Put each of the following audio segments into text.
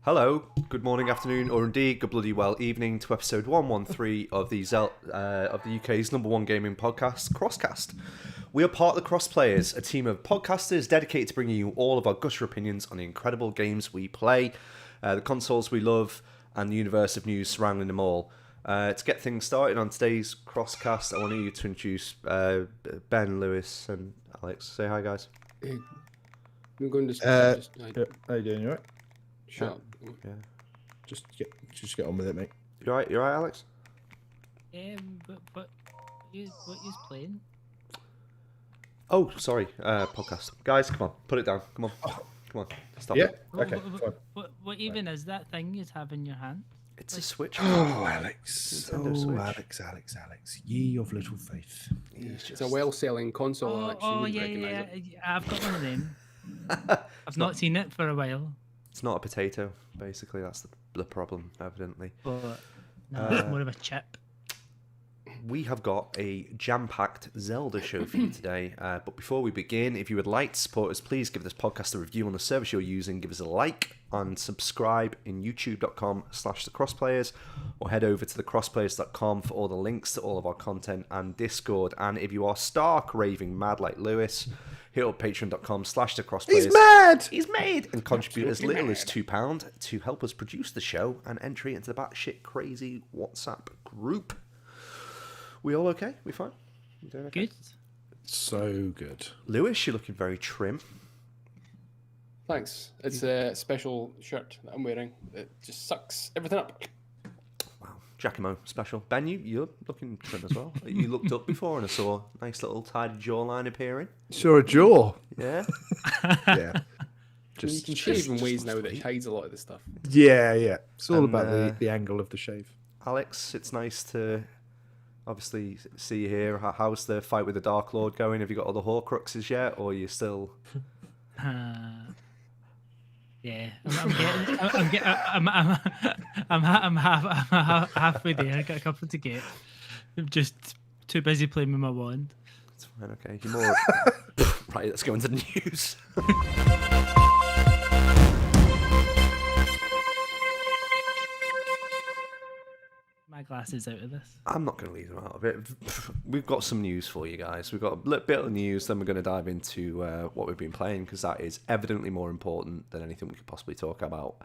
Hello, good morning, afternoon, or indeed good bloody well evening to episode 113 of the of the UK's #1 gaming podcast, CrossCast. We are part of the Cross Players, a team of podcasters dedicated to bringing you all of our gusher opinions on the incredible games we play, the consoles we love, and the universe of news surrounding them all. To get things started on today's CrossCast, I want you to introduce Ben, Lewis, and Alex. Say hi, guys. We're going to how you doing? You alright? Shut up. Yeah. Just get on with it, mate. You alright, Alex? But what you playing? Oh, sorry, podcast. Guys, come on, put it down. Come on, stop it. Okay. What even is that thing you have in your hand? It's a Switch. Oh, Alex. Switch. Alex. Ye of little faith. It's a well-selling console, Alex. You wouldn't recognise it. I've got one of them. I've not seen it for a while. It's not a potato, basically. That's the problem, evidently. But no, it's more of a chip. We have got a jam-packed Zelda show for you today. But before we begin, if you would like to support us, please give this podcast a review on the service you're using. Give us a like and subscribe in youtube.com/thecrossplayers, or head over to thecrossplayers.com for all the links to all of our content and Discord. And if you are stark raving mad like Lewis, hit up patreon.com/thecrossplayers. He's made! And contribute as little as £2 to help us produce the show and entry into the batshit crazy WhatsApp group. We all okay? We fine? You doing okay? Good. So good. Lewis, you're looking very trim. Thanks. It's a special shirt that I'm wearing. It just sucks everything up. Wow. Giacomo special. Ben, you're looking trim as well. You looked up before and I saw a nice little tidy jawline appearing. Saw a jaw. Yeah. Yeah. You can shave in ways now that hides a lot of the stuff. Yeah. It's all about the angle of the shave. Alex, it's nice to obviously see you here. How's the fight with the Dark Lord going? Have you got all the Horcruxes yet, or are you still? Yeah, I'm halfway there. I got a couple to get. I'm just too busy playing with my wand. That's fine. Okay, you're more right. Let's go into the news. My glasses out of this. I'm not going to leave them out of it. We've got some news for you guys. We've got a little bit of news, then we're going to dive into what we've been playing, because that is evidently more important than anything we could possibly talk about.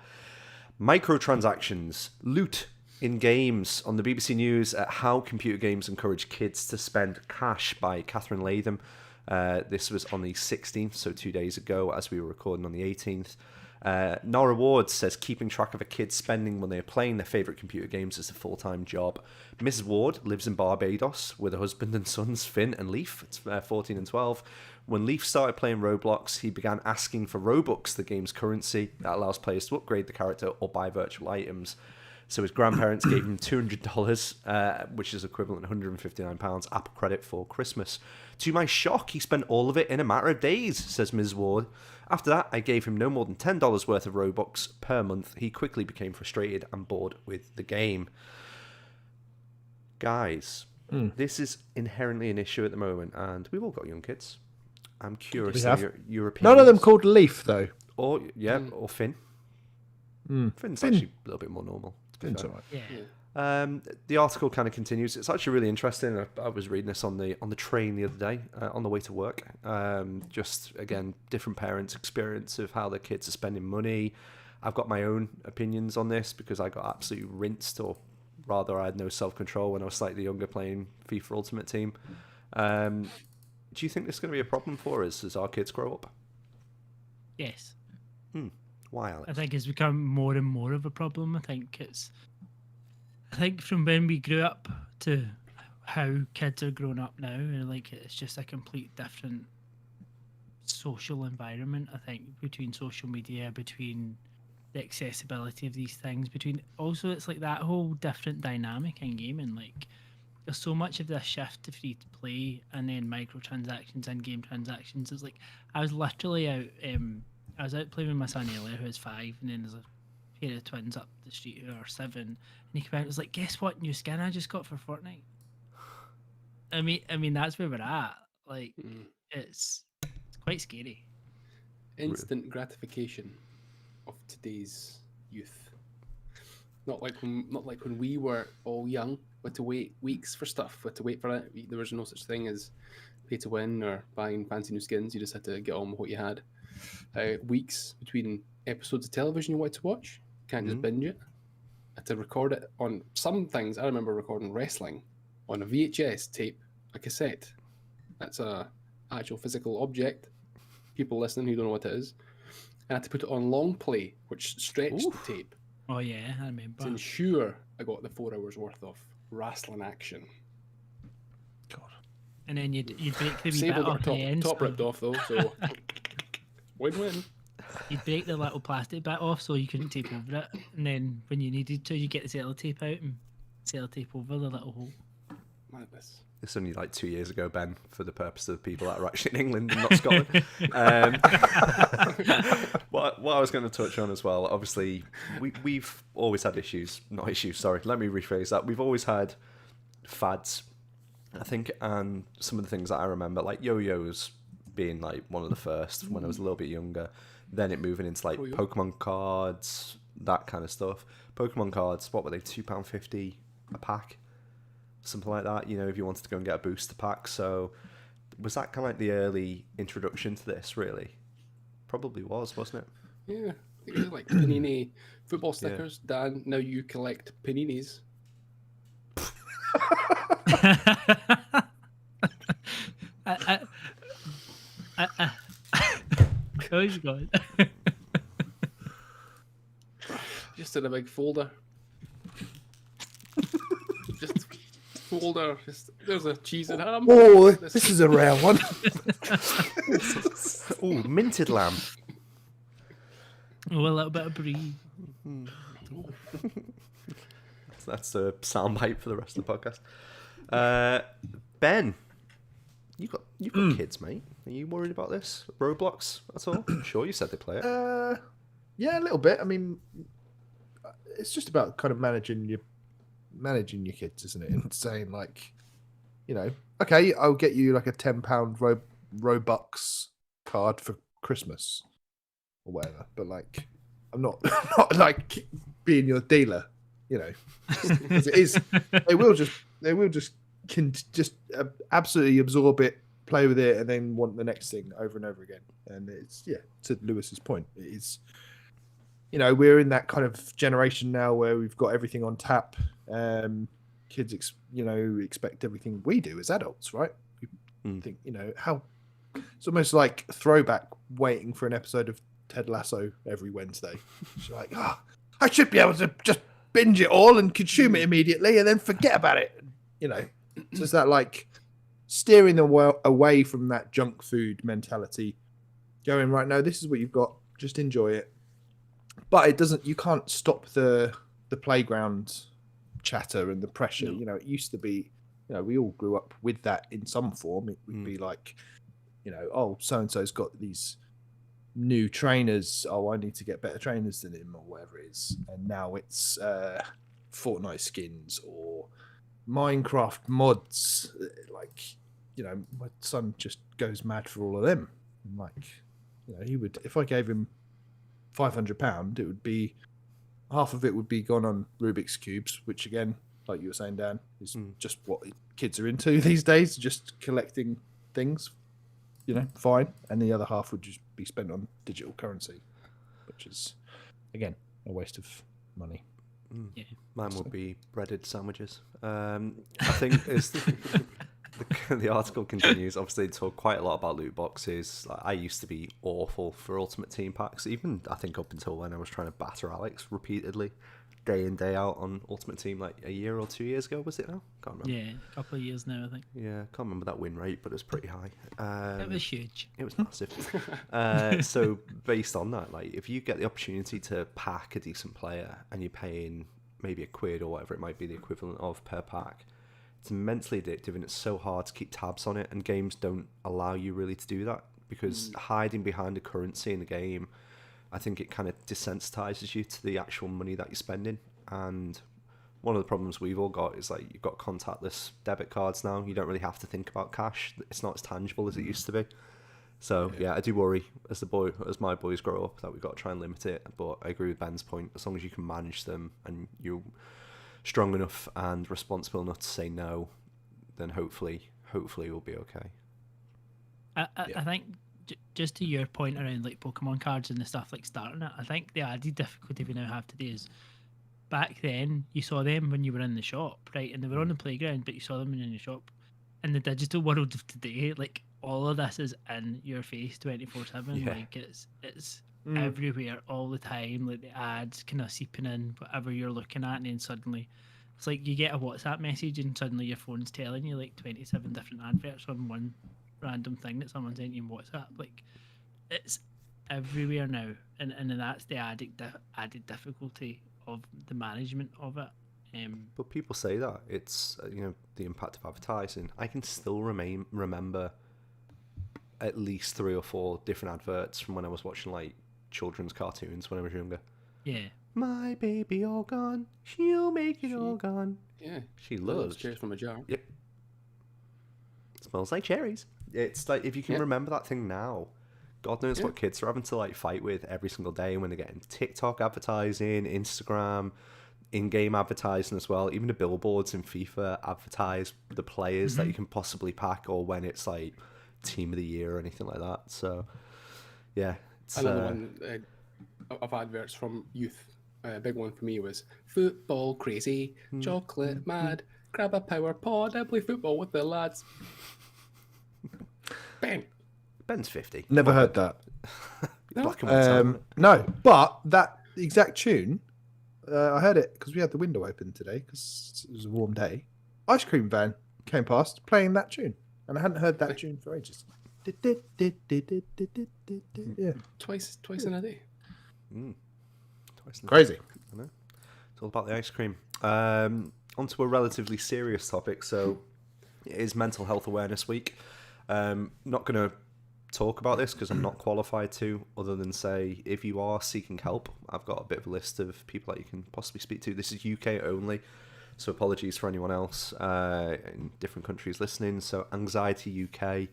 Microtransactions, loot in games. On the BBC News, How Computer Games Encourage Kids to Spend Cash by Catherine Latham. This was on the 16th, so 2 days ago, as we were recording on the 18th. Nora Ward says keeping track of a kid's spending when they are playing their favourite computer games is a full-time job. Mrs. Ward lives in Barbados with her husband and sons, Finn and Leaf. It's 14 and 12. When Leaf started playing Roblox, he began asking for Robux, the game's currency that allows players to upgrade the character or buy virtual items. So his grandparents gave him $200, which is equivalent to £159 Apple credit for Christmas. To my shock, he spent all of it in a matter of days, says Ms. Ward. After that, I gave him no more than $10 worth of Robux per month. He quickly became frustrated and bored with the game. Guys, this is inherently an issue at the moment, and we've all got young kids. I'm curious to your opinions. None of them called Leaf, though. Or Finn. Finn's actually a little bit more normal. Finn's all right. Yeah. The article kind of continues. It's actually really interesting. I was reading this on the train the other day on the way to work. Just again, different parents' experience of how their kids are spending money. I've got my own opinions on this because I got absolutely rinsed, or rather, I had no self-control when I was slightly younger playing FIFA Ultimate Team. Do you think this is going to be a problem for us as our kids grow up? Yes. Why, Alex? I think it's become more and more of a problem. I think from when we grew up to how kids are grown up now, and like it's just a complete different social environment. I think between social media, between the accessibility of these things, between also it's like that whole different dynamic in gaming. Like there's so much of this shift to free to play and then microtransactions and game transactions. It's like I was literally out. I was out playing with my son earlier, who is 5, and then there's a pair of twins up the street who are 7, and he came out and was like, "Guess what new skin I just got for Fortnite?" I mean that's where we're at. Like it's quite scary. Instant gratification of today's youth. Not like when we were all young. We had to wait weeks for stuff. We had to wait for it. There was no such thing as pay to win or buying fancy new skins. You just had to get on with what you had. Weeks between episodes of television you wanted to watch. Can't just binge it. I had to record it on some things. I remember recording wrestling on a VHS tape, a cassette. That's a actual physical object. People listening who don't know what it is. And I had to put it on long play, which stretched the tape Oh yeah, I remember. to ensure I got the 4 hours worth of wrestling action. God. And then you'd break the wee Sable bit got off the ends. top ripped off though, so win-win. You'd break the little plastic bit off so you couldn't tape over it, and then when you needed to, you get the sellotape out and sellotape over the little hole. Madness. It's only like 2 years ago, Ben, for the purpose of people that are actually in England and not Scotland. What I was going to touch on as well, obviously, we've always had let me rephrase that. We've always had fads, I think, and some of the things that I remember, like yo-yos being like one of the first when I was a little bit younger, then it moving into like Pokemon cards, that kind of stuff. Pokemon cards, what were they, £2.50 a pack? Something like that, you know, if you wanted to go and get a booster pack. So was that kind of like the early introduction to this, really? Probably was, wasn't it? Yeah. It was like Panini football stickers. Yeah. Dan, now you collect Paninis. Oh God. Just in a big folder. Just folder. Just there's a cheese and ham. Oh, this is a rare one. Oh, minted lamb. Oh, a little bit of brie. That's a soundbite for the rest of the podcast. Ben, you've got kids, mate. Are you worried about this? Roblox at all? I'm sure you said they play it. Yeah, a little bit. I mean, it's just about kind of managing your kids, isn't it? And saying like, you know, okay, I'll get you like a £10 Robux card for Christmas or whatever. But like, I'm not like being your dealer, you know. As it is, they will just absolutely absorb it, play with it, and then want the next thing over and over again. And it's to Lewis's point, it is. You know, we're in that kind of generation now where we've got everything on tap. Kids, expect everything we do as adults, right? We think, you know, how it's almost like throwback waiting for an episode of Ted Lasso every Wednesday. It's like, I should be able to just binge it all and consume it immediately and then forget about it. You know, so it's that like steering away from that junk food mentality, going, right, no, this is what you've got, just enjoy it. But it doesn't. You can't stop the playground chatter and the pressure. No. You know, it used to be. You know, we all grew up with that in some form. It would be like, you know, oh, so and so's got these new trainers. Oh, I need to get better trainers than him, or whatever it is. And now it's Fortnite skins or Minecraft mods. Like, you know, my son just goes mad for all of them. And like, you know, he would, if I gave him £500, it would be half of it would be gone on Rubik's cubes, which again like you were saying, Dan, is just what kids are into these days, just collecting things, fine. And the other half would just be spent on digital currency, which is, again, a waste of money. Yeah. Mine would be breaded sandwiches. I think the article continues. Obviously, they talk quite a lot about loot boxes. Like, I used to be awful for Ultimate Team packs, even I think up until when I was trying to batter Alex repeatedly, day in, day out on Ultimate Team, like a year or 2 years ago, was it now? Can't remember. Yeah, a couple of years now, I think. Yeah, can't remember that win rate, but it was pretty high. It was huge. It was massive. So based on that, like if you get the opportunity to pack a decent player and you're paying maybe £1 or whatever it might be the equivalent of per pack, it's immensely addictive and it's so hard to keep tabs on it, and games don't allow you really to do that because hiding behind a currency in the game, I think it kind of desensitizes you to the actual money that you're spending. And one of the problems we've all got is like you've got contactless debit cards now. You don't really have to think about cash. It's not as tangible as it used to be. So yeah, I do worry as my boys grow up that we've got to try and limit it. But I agree with Ben's point. As long as you can manage them and you're strong enough and responsible enough to say no, then hopefully we'll be okay. I think just to your point around like Pokemon cards and the stuff like starting it, I think the added difficulty we now have today is back then you saw them when you were in the shop, right? And they were on the playground, but you saw them when you're in the shop. In the digital world of today, like all of this is in your face 24/7. Yeah. Like it's everywhere all the time. Like the ads kind of seeping in whatever you're looking at, and then suddenly it's like you get a WhatsApp message and suddenly your phone's telling you like 27 different adverts on one random thing that someone sent you in WhatsApp. Like it's everywhere now, and that's the added difficulty of the management of it. But people say that it's the impact of advertising. I can still remember at least 3 or 4 different adverts from when I was watching like children's cartoons when I was younger. Yeah. My baby all gone, she'll make it all gone. Yeah. She loves cherries from a jar. Yep. It smells like cherries. It's like if you can remember that thing now, God knows what kids are having to like fight with every single day when they're getting TikTok advertising, Instagram, in-game advertising as well. Even the billboards in FIFA advertise the players that you can possibly pack, or when it's like team of the year or anything like that. So yeah, it's, another one of adverts from youth. A big one for me was football crazy, chocolate mad, grab a power pod and play football with the lads. Ben's 50. Never heard that. Black and white sound. No, but that exact tune, I heard it because we had the window open today because it was a warm day. Ice cream van came past playing that tune, and I hadn't heard that tune for ages. Yeah, Twice in a day. Twice in a crazy. I know. It's all about the ice cream. Onto a relatively serious topic. So it is Mental Health Awareness Week. Not going to talk about this because I'm not qualified to, other than say if you are seeking help, I've got a bit of a list of people that you can possibly speak to. This is UK only, so apologies for anyone else in different countries listening. So Anxiety UK,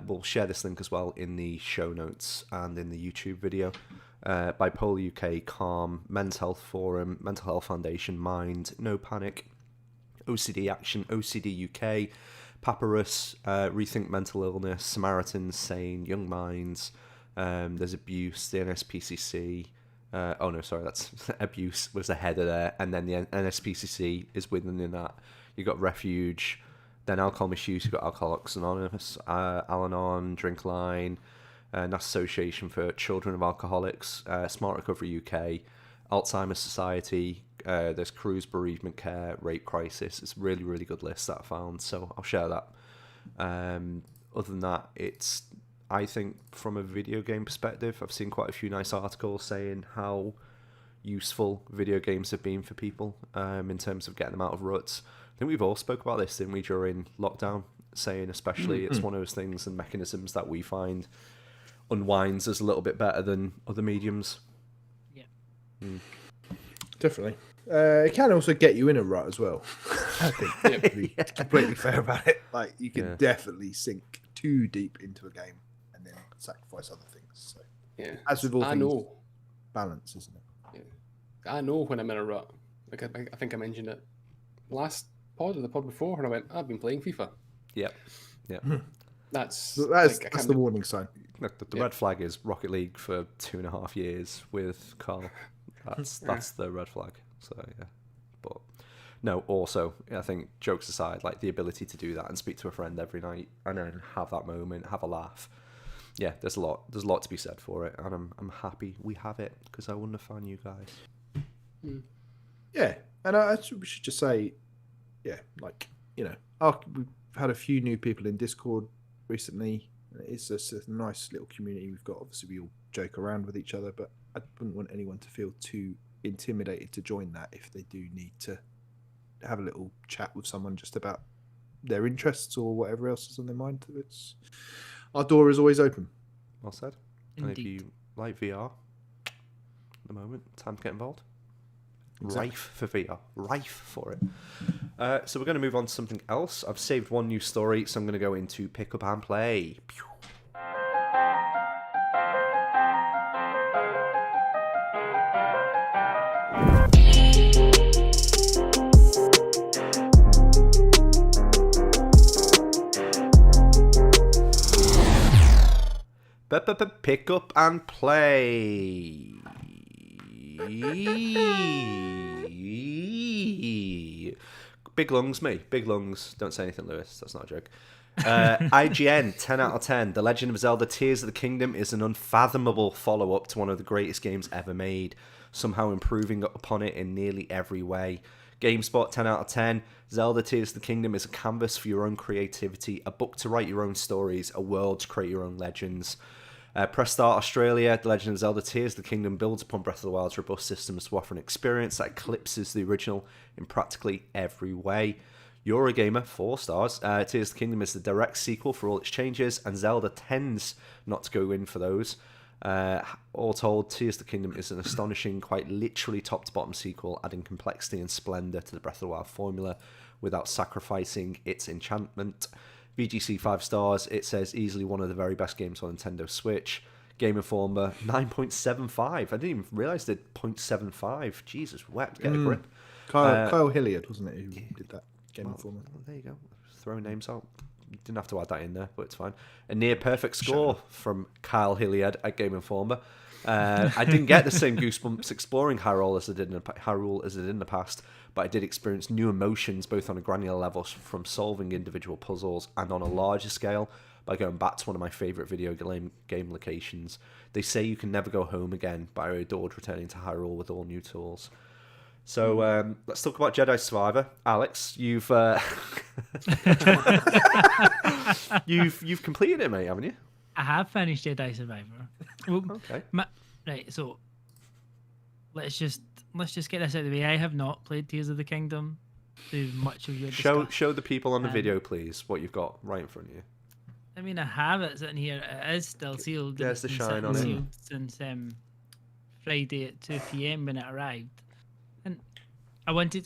we'll share this link as well in the show notes and in the YouTube video. Bipolar UK, Calm, Men's Health Forum, Mental Health Foundation, Mind, No Panic, OCD Action, OCD UK, Papyrus, Rethink Mental Illness, Samaritans, Sane, Young Minds, there's Abuse, the NSPCC. Oh no, sorry, that's Abuse was the header there, and then the NSPCC is within that. You've got Refuge, then Alcohol Misuse, you've got Alcoholics Anonymous, Al-Anon, Drinkline, National Association for Children of Alcoholics, Smart Recovery UK, Alzheimer's Society, there's Cruise Bereavement Care, Rape Crisis. It's a really, really good list that I found, so I'll share that. Other than that, it's, I think, from a video game perspective, I've seen quite a few nice articles saying how useful video games have been for people in terms of getting them out of ruts. I think we've all spoke about this, didn't we, during lockdown, saying especially it's one of those things and mechanisms that we find unwinds us a little bit better than other mediums. Yeah. Definitely. It can also get you in a rut as well. I think to be completely fair about it. Like you can definitely sink too deep into a game and then sacrifice other things. So Yeah. as with all I things, know. balance, isn't it? I know when I'm in a rut. Like I think I mentioned it last pod or the pod before, and I went, I've been playing FIFA. Yep. Yeah. That's That's the warning sign. The red flag is Rocket League for 2.5 years with Carl. That's the red flag. So yeah, but no. Also, I think jokes aside, like the ability to do that and speak to a friend every night and then have that moment, have a laugh. Yeah, there's a lot to be said for it, and I'm happy we have it because I wouldn't have found you guys. Yeah, and we should just say, yeah, like we've had a few new people in Discord recently. It's just a nice little community we've got. Obviously, we all joke around with each other, but I wouldn't want anyone to feel too intimidated to join that if they do need to have a little chat with someone just about their interests or whatever else is on their mind. Our door is always open. Well said. Indeed. And if you like VR at the moment, time to get involved. Exactly. Rife for VR. Rife for it. So we're going to move on to something else. I've saved one news story, so I'm going to go into pick up and play. Pew. Pick up and play. Big lungs, me. Big lungs. Don't say anything, Lewis. That's not a joke. IGN, 10 out of 10. The Legend of Zelda Tears of the Kingdom is an unfathomable follow-up to one of the greatest games ever made, somehow improving upon it in nearly every way. GameSpot, 10 out of 10. Zelda Tears of the Kingdom is a canvas for your own creativity, a book to write your own stories, a world to create your own legends. Press Start Australia, The Legend of Zelda Tears of the Kingdom builds upon Breath of the Wild's robust systems to offer an experience that eclipses the original in practically every way. Eurogamer, 4 stars. Tears of the Kingdom is the direct sequel for all its changes, and Zelda tends not to go in for those. All told, Tears of the Kingdom is an astonishing, quite literally top-to-bottom sequel, adding complexity and splendour to the Breath of the Wild formula without sacrificing its enchantment. VGC 5 stars. It says easily one of the very best games on Nintendo Switch. Game Informer 9.75. I didn't even realise they did 0.75. Jesus, wept. Get a grip. Kyle Hilliard, wasn't it, who did that? Game Informer. Well, there you go. Throwing names out. You didn't have to add that in there, but it's fine. A near perfect score from Kyle Hilliard at Game Informer. I didn't get the same goosebumps exploring Hyrule as I did in the past, but I did experience new emotions both on a granular level from solving individual puzzles and on a larger scale by going back to one of my favourite video game locations. They say you can never go home again, but I adored returning to Hyrule with all new tools. So let's talk about Jedi Survivor. Alex, you've you've completed it, mate, haven't you? I have finished Jedi Survivor. Well, Okay. Right, so let's just get this out of the way. I have not played Tears of the Kingdom through much of your discussion. Show the people on the video, please, what you've got right in front of you. I mean, I have it sitting here. It is still sealed. There's the It's been shine on it. sealed since Friday at 2 p.m. when it arrived. And I wanted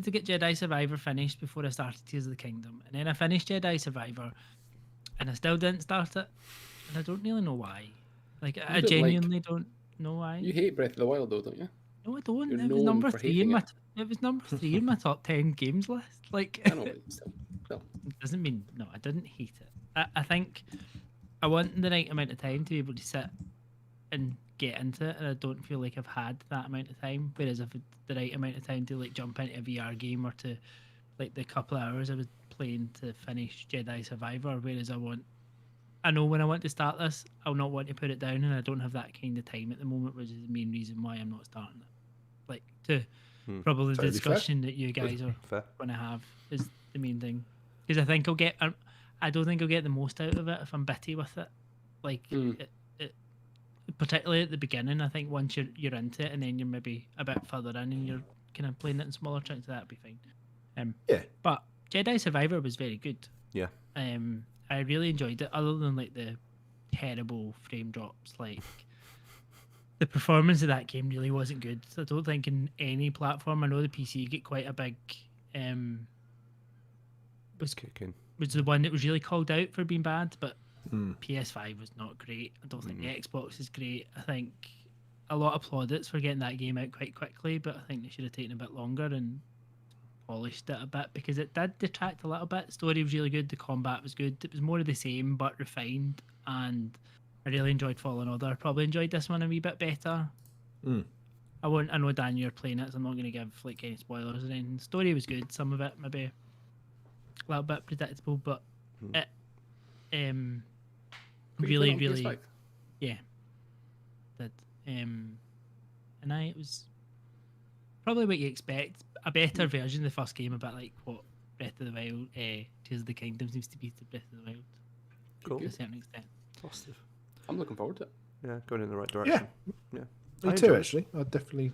to get Jedi Survivor finished before I started Tears of the Kingdom, and then I finished Jedi Survivor, and I still didn't start it, and I don't really know why. Like, I genuinely don't know why. You hate Breath of the Wild, though, don't you? No, I don't. You're It was known number for 3 in hating my. it. It was number 3 in my top 10 games list. Like, I know, but still. it doesn't mean no. I didn't hate it. I think I want the right amount of time to be able to sit and get into it, and I don't feel like I've had that amount of time. Whereas if it's the right amount of time to like jump into a VR game or to like the couple of hours I was playing to finish Jedi Survivor, whereas I know when I want to start this, I'll not want to put it down, and I don't have that kind of time at the moment, which is the main reason why I'm not starting it. Like, to probably the Totally discussion that you guys are Fair. going to have is the main thing. Because I think I don't think I'll get the most out of it if I'm bitty with it. Like, it, particularly at the beginning, I think once you're into it and then you're maybe a bit further in and you're kind of playing it in smaller chunks, that'd be fine. Yeah. But Jedi Survivor was very good. Yeah. I really enjoyed it, other than like the terrible frame drops. Like, the performance of that game really wasn't good. So I don't think in any platform. I know the PC get quite a big. Was the one that was really called out for being bad, but PS5 was not great. I don't think the Xbox is great. I think a lot of plaudits for getting that game out quite quickly, but I think they should have taken a bit longer. And polished it a bit, because it did detract a little bit. The story was really good, the combat was good. It was more of the same but refined, and I really enjoyed Fallen Order. I probably enjoyed this one a wee bit better. I know Dan, you're playing it, so I'm not going to give like any spoilers or anything. The story was good. Some of it maybe a little bit predictable, but it But you played it on really PS5? yeah did. And it was probably what you expect. A better version of the first game, a bit like what Breath of the Wild, Tears of the Kingdom seems to be to Breath of the Wild Cool. to a certain extent. Positive. I'm looking forward to it. Yeah, going in the right direction. Yeah. Me I too, enjoyed it. actually. I'm definitely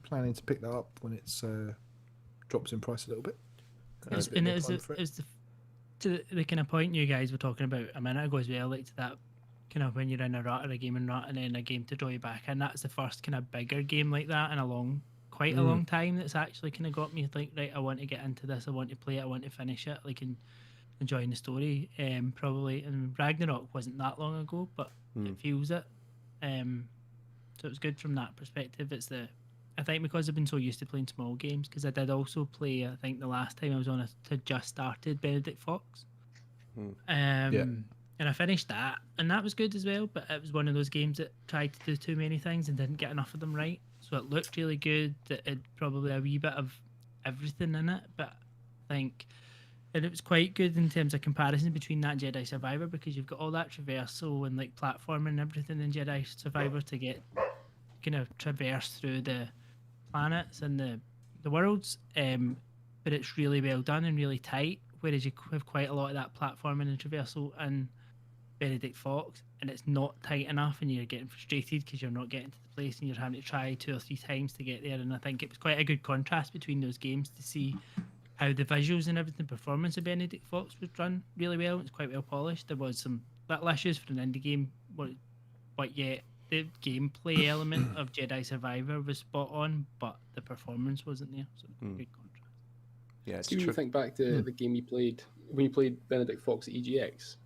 planning to pick that up when it's drops in price a little bit. It was to the kind of point you guys were talking about a minute ago as well, like to that kind of when you're in a rut or a gaming rut and then a game to draw you back in. That's the first kind of bigger game like that in quite a long time that's actually kind of got me like, right, I want to get into this, I want to play it, I want to finish it, like, and enjoying the story. Probably, and Ragnarok wasn't that long ago, but it feels it. So it was good from that perspective. I think because I've been so used to playing small games, because I did also play, I think the last time I was on it had just started Benedict Fox. And I finished that, and that was good as well, but it was one of those games that tried to do too many things and didn't get enough of them right. So it looked really good, that it had probably a wee bit of everything in it, but I think, and it was quite good in terms of comparison between that and Jedi Survivor, because you've got all that traversal and like platforming and everything in Jedi Survivor to get kind of traverse through the planets and the worlds, but it's really well done and really tight, whereas you have quite a lot of that platforming and traversal in Benedict Fox, and it's not tight enough, and you're getting frustrated because you're not getting to the place and you're having to try 2 or 3 times to get there. And I think it was quite a good contrast between those games to see how the visuals and everything, performance of Benedict Fox was done really well. It's quite well polished. There was some little issues for an indie game, but yet the gameplay element of Jedi Survivor was spot on, but the performance wasn't there. So good contrast. Yeah, it's Do you true. think back to the game you played when you played Benedict Fox at EGX?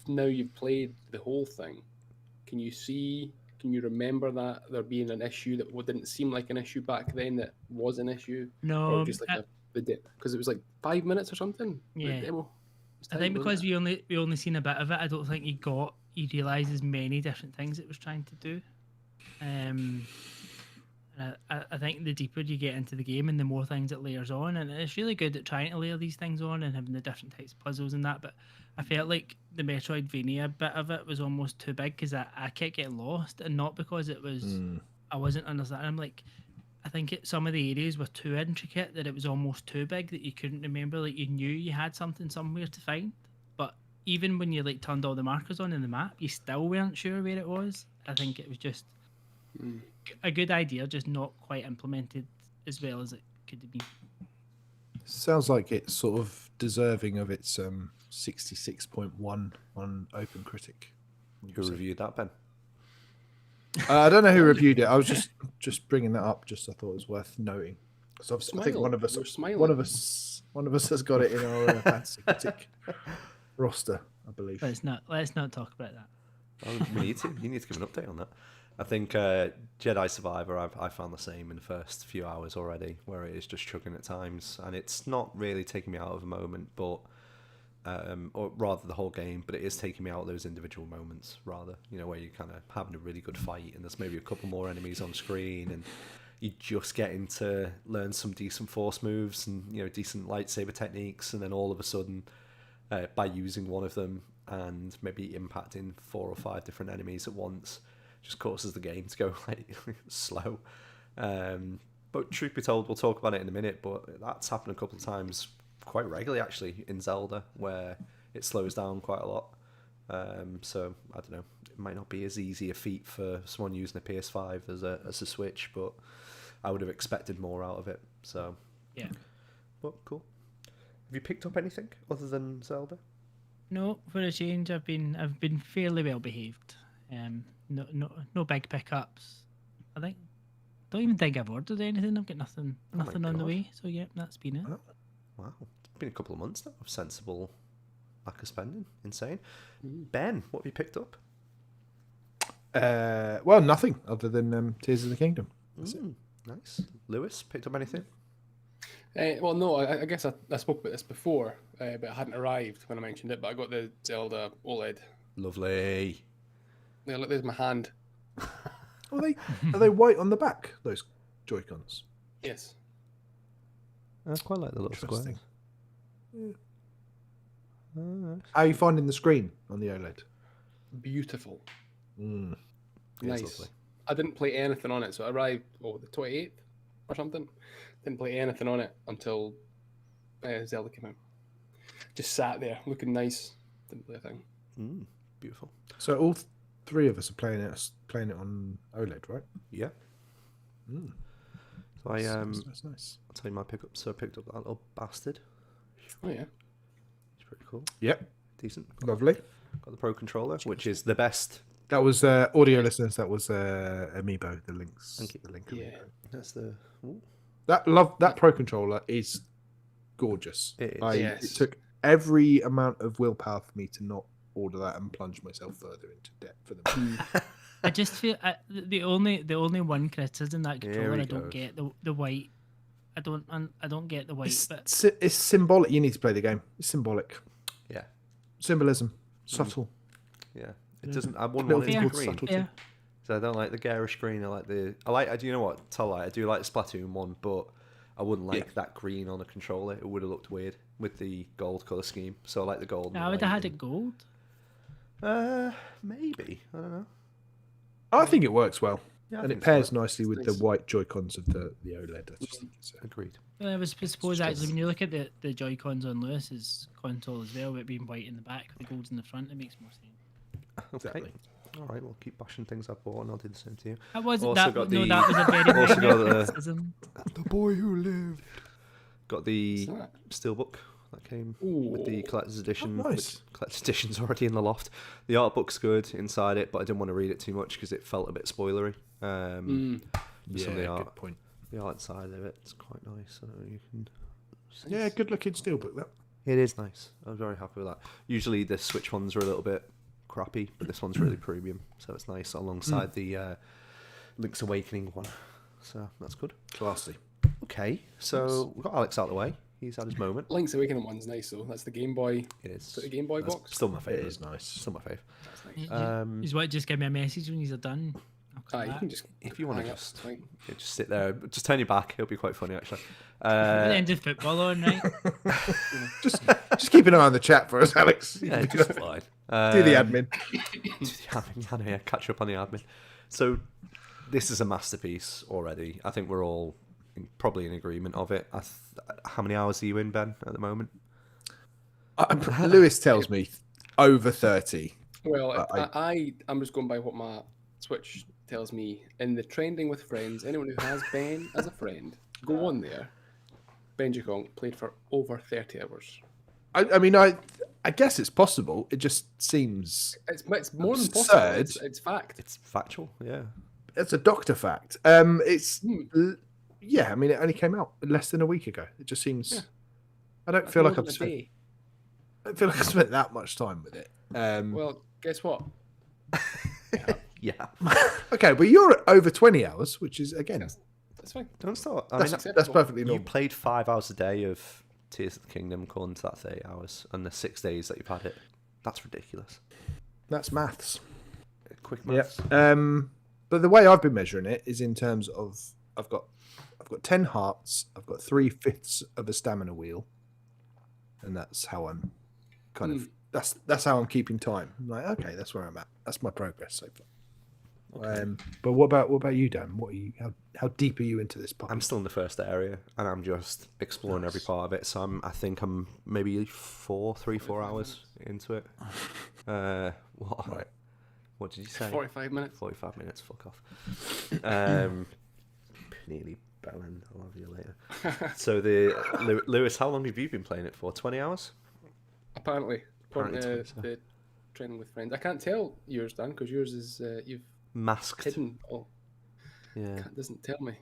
Now you've played the whole thing. Can you remember that there being an issue that didn't seem like an issue back then that was an issue? No, Or just like the dip? Because it was like 5 minutes or something. Yeah. The demo. I think because we only seen a bit of it, I don't think you realised as many different things it was trying to do. I think the deeper you get into the game and the more things it layers on, and it's really good at trying to layer these things on and having the different types of puzzles and that, but I felt like the Metroidvania bit of it was almost too big, because I kept getting lost, and not because it was I wasn't understanding. I'm like, I think some of the areas were too intricate, that it was almost too big that you couldn't remember, like you knew you had something somewhere to find, but even when you like turned all the markers on in the map, you still weren't sure where it was. I think it was just a good idea, just not quite implemented as well as it could have been. Sounds like it's sort of deserving of its 66.1 on OpenCritic. Who reviewed that, Ben? I don't know who reviewed it. I was just bringing that up. Just I thought it was worth noting. So I think one of us has got it in our fantasy critic roster, I believe. Let's not talk about that. Oh, we need to. You need to give an update on that. I think Jedi Survivor, I found the same in the first few hours already, where it is just chugging at times, and it's not really taking me out of a moment, but or rather the whole game, but it is taking me out of those individual moments, rather, where you're kind of having a really good fight, and there's maybe a couple more enemies on screen, and you're just getting to learn some decent force moves and decent lightsaber techniques, and then all of a sudden, by using one of them and maybe impacting 4 or 5 different enemies at once, just causes the game to go like slow. But truth be told, we'll talk about it in a minute, but that's happened a couple of times quite regularly actually in Zelda, where it slows down quite a lot. So I don't know, it might not be as easy a feat for someone using a PS5 as a Switch, but I would have expected more out of it. So yeah, but cool. Have you picked up anything other than Zelda? No, for a change, I've been fairly well behaved. No big pickups. Don't even think I've ordered anything. I've got nothing on the way. So yeah, that's been it. Oh, wow, it's been a couple of months now of sensible lack of spending. Insane. Ben, what have you picked up? Well, nothing other than Tears of the Kingdom. That's it. Nice. Lewis, picked up anything? Well, no, I guess I spoke about this before, but it hadn't arrived when I mentioned it. But I got the Zelda OLED. Lovely. Yeah, look, there's my hand. Are they white on the back? Those Joy-Cons. Yes. I quite like the little squares. Interesting. Oh, nice. How are you finding the screen on the OLED? Beautiful. Mm. Nice. lovely. I didn't play anything on it, so I arrived the 28th or something. Didn't play anything on it until Zelda came out. Just sat there looking nice. Didn't play a thing. Beautiful. So all three of us are playing it on OLED, right? Yeah. Mm. So That's nice. I'll tell you my pickup. So I picked up that little bastard. Oh yeah. It's pretty cool. Yep. Decent. Lovely. Got the Pro controller, which is the best. That was audio listeners. That was Amiibo. The links. Thank you. The link. Yeah. That's the. Ooh. That Pro controller is gorgeous. It is. Yes. It took every amount of willpower for me to not order that and plunge myself further into debt for them. I just feel the only one criticism that Here controller he I don't goes. get the white. I don't get the white It's, bit. it's symbolic. You need to play the game. It's symbolic. Yeah. Symbolism. Subtle. Yeah. It doesn't. I wouldn't Little want it thing in called green. subtlety. Yeah. So I don't like the garish green. I like the. Do you know what? Tell I do like the Splatoon one, but I wouldn't like that green on a controller. It would have looked weird with the gold color scheme. So I like the gold. I would have had it gold. Maybe. I don't know. I think it works well. Yeah, I and think it so. pairs nicely with Nice. the white Joy-Cons of the OLED. I just think it's Agreed. I suppose actually when you look at the Joy-Cons on Lewis's console as well, it being white in the back, the gold in the front, it makes more sense. Okay. Exactly. All right. We'll keep bashing things I've bought, and I'll do the same to you. That wasn't Also that. got No, the- that was a very also minor got the- criticism. The boy who lived. Got the What's that? steelbook that came with the Ooh. collector's edition. Oh, nice. Which collector's edition's already in the loft. The art book's good inside it, but I didn't want to read it too much because it felt a bit spoilery. Some of the art, good point. the art side of it's quite nice. So you can. Yeah, good looking steelbook. That. It is nice. I was very happy with that. Usually the Switch ones are a little bit crappy, but this one's really premium, so it's nice alongside the Link's Awakening one. So that's good. Classy. Okay, so we've got Alex out of the way. He's had his moment. Link's Awakening one's nice though. That's the Game Boy. It Is is it the Game Boy That's box? still my It favourite. is nice. Still my fave. That's nice. He's what? Just give me a message when you're done. I'll come You back. can just If you want to hang up, just, it's fine. just sit there, just turn your back. It'll be quite funny actually. At the end of football on, right? Just keep an eye on the chat for us, Alex. Yeah, just fine. Do the admin. Do the admin. Yeah, catch up on the admin. So this is a masterpiece already. I think we're all probably in agreement of it. How many hours are you in, Ben, at the moment? Lewis tells me over 30. Well, But I'm just going by what my Switch tells me. In the trending with friends, anyone who has Ben as a friend, go on there. Benji Kong played for over 30 hours. I mean, I guess it's possible. It just seems It's more than possible. Absurd. It's fact. It's factual, yeah. it's a doctor fact. Yeah. I mean, it only came out less than a week ago. It just seems. Yeah. I don't feel like More I've than a spent. day. I don't feel like I spent that much time with it. Well, guess what? Yeah. Okay, but you're at over 20 hours, which is again That's fine. Don't start. I that's, mean, acceptable. that's perfectly you normal. played 5 hours a day of Tears of the Kingdom according to that 30 hours, and the 6 days that you've had it. That's ridiculous. That's maths. Quick Yeah. maths. But the way I've been measuring it is in terms of I've got 10 hearts, I've got 3/5 of a stamina wheel, and that's how I'm kind of that's how I'm keeping time. I'm like, okay, that's where I'm at. That's my progress so far. But what about you, Dan? What are you? How deep are you into this puppy? I'm still in the first area, and I'm just exploring every part of it. So I think I'm maybe 4 hours into it. What? Right. What did you say? 45 minutes. 45 minutes. Fuck off. Nearly Bellend. I'll have you later. So Lewis, how long have you been playing it for? 20 hours? Apparently, according Apparently to so. the training with friends. I can't tell yours, Dan, because yours is you've Masked. hidden. Oh, Yeah. it doesn't tell me.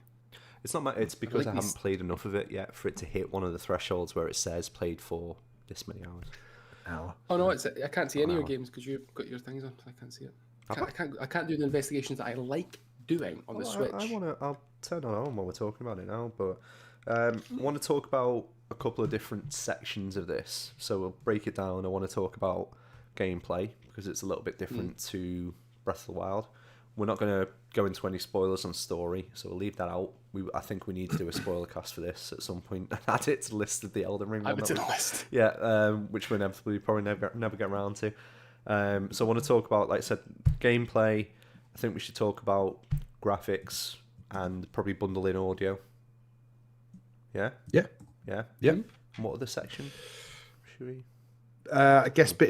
It's not. It's because like I haven't these- played enough of it yet for it to hit one of the thresholds where it says played for this many hours. Hour. Oh no, I can't see any of your Wow. games because you've got your things on, so I can't see it. Have I can't do the investigations that I like doing on the Well, Switch. I want to. I'll turn it on while we're talking about it now, but I want to talk about a couple of different sections of this. So we'll break it down. I want to talk about gameplay because it's a little bit different to Breath of the Wild. We're not going to go into any spoilers on story, so we'll leave that out. I think we need to do a spoiler cast for this at some point and add it to the list of the Elden Ring. Add it to the list. Yeah, which we'll probably never get around to. So I want to talk about, like I said, gameplay. I think we should talk about graphics and probably bundle in audio. Yeah? Yeah. Yeah? Yeah. And what other section should we... I guess we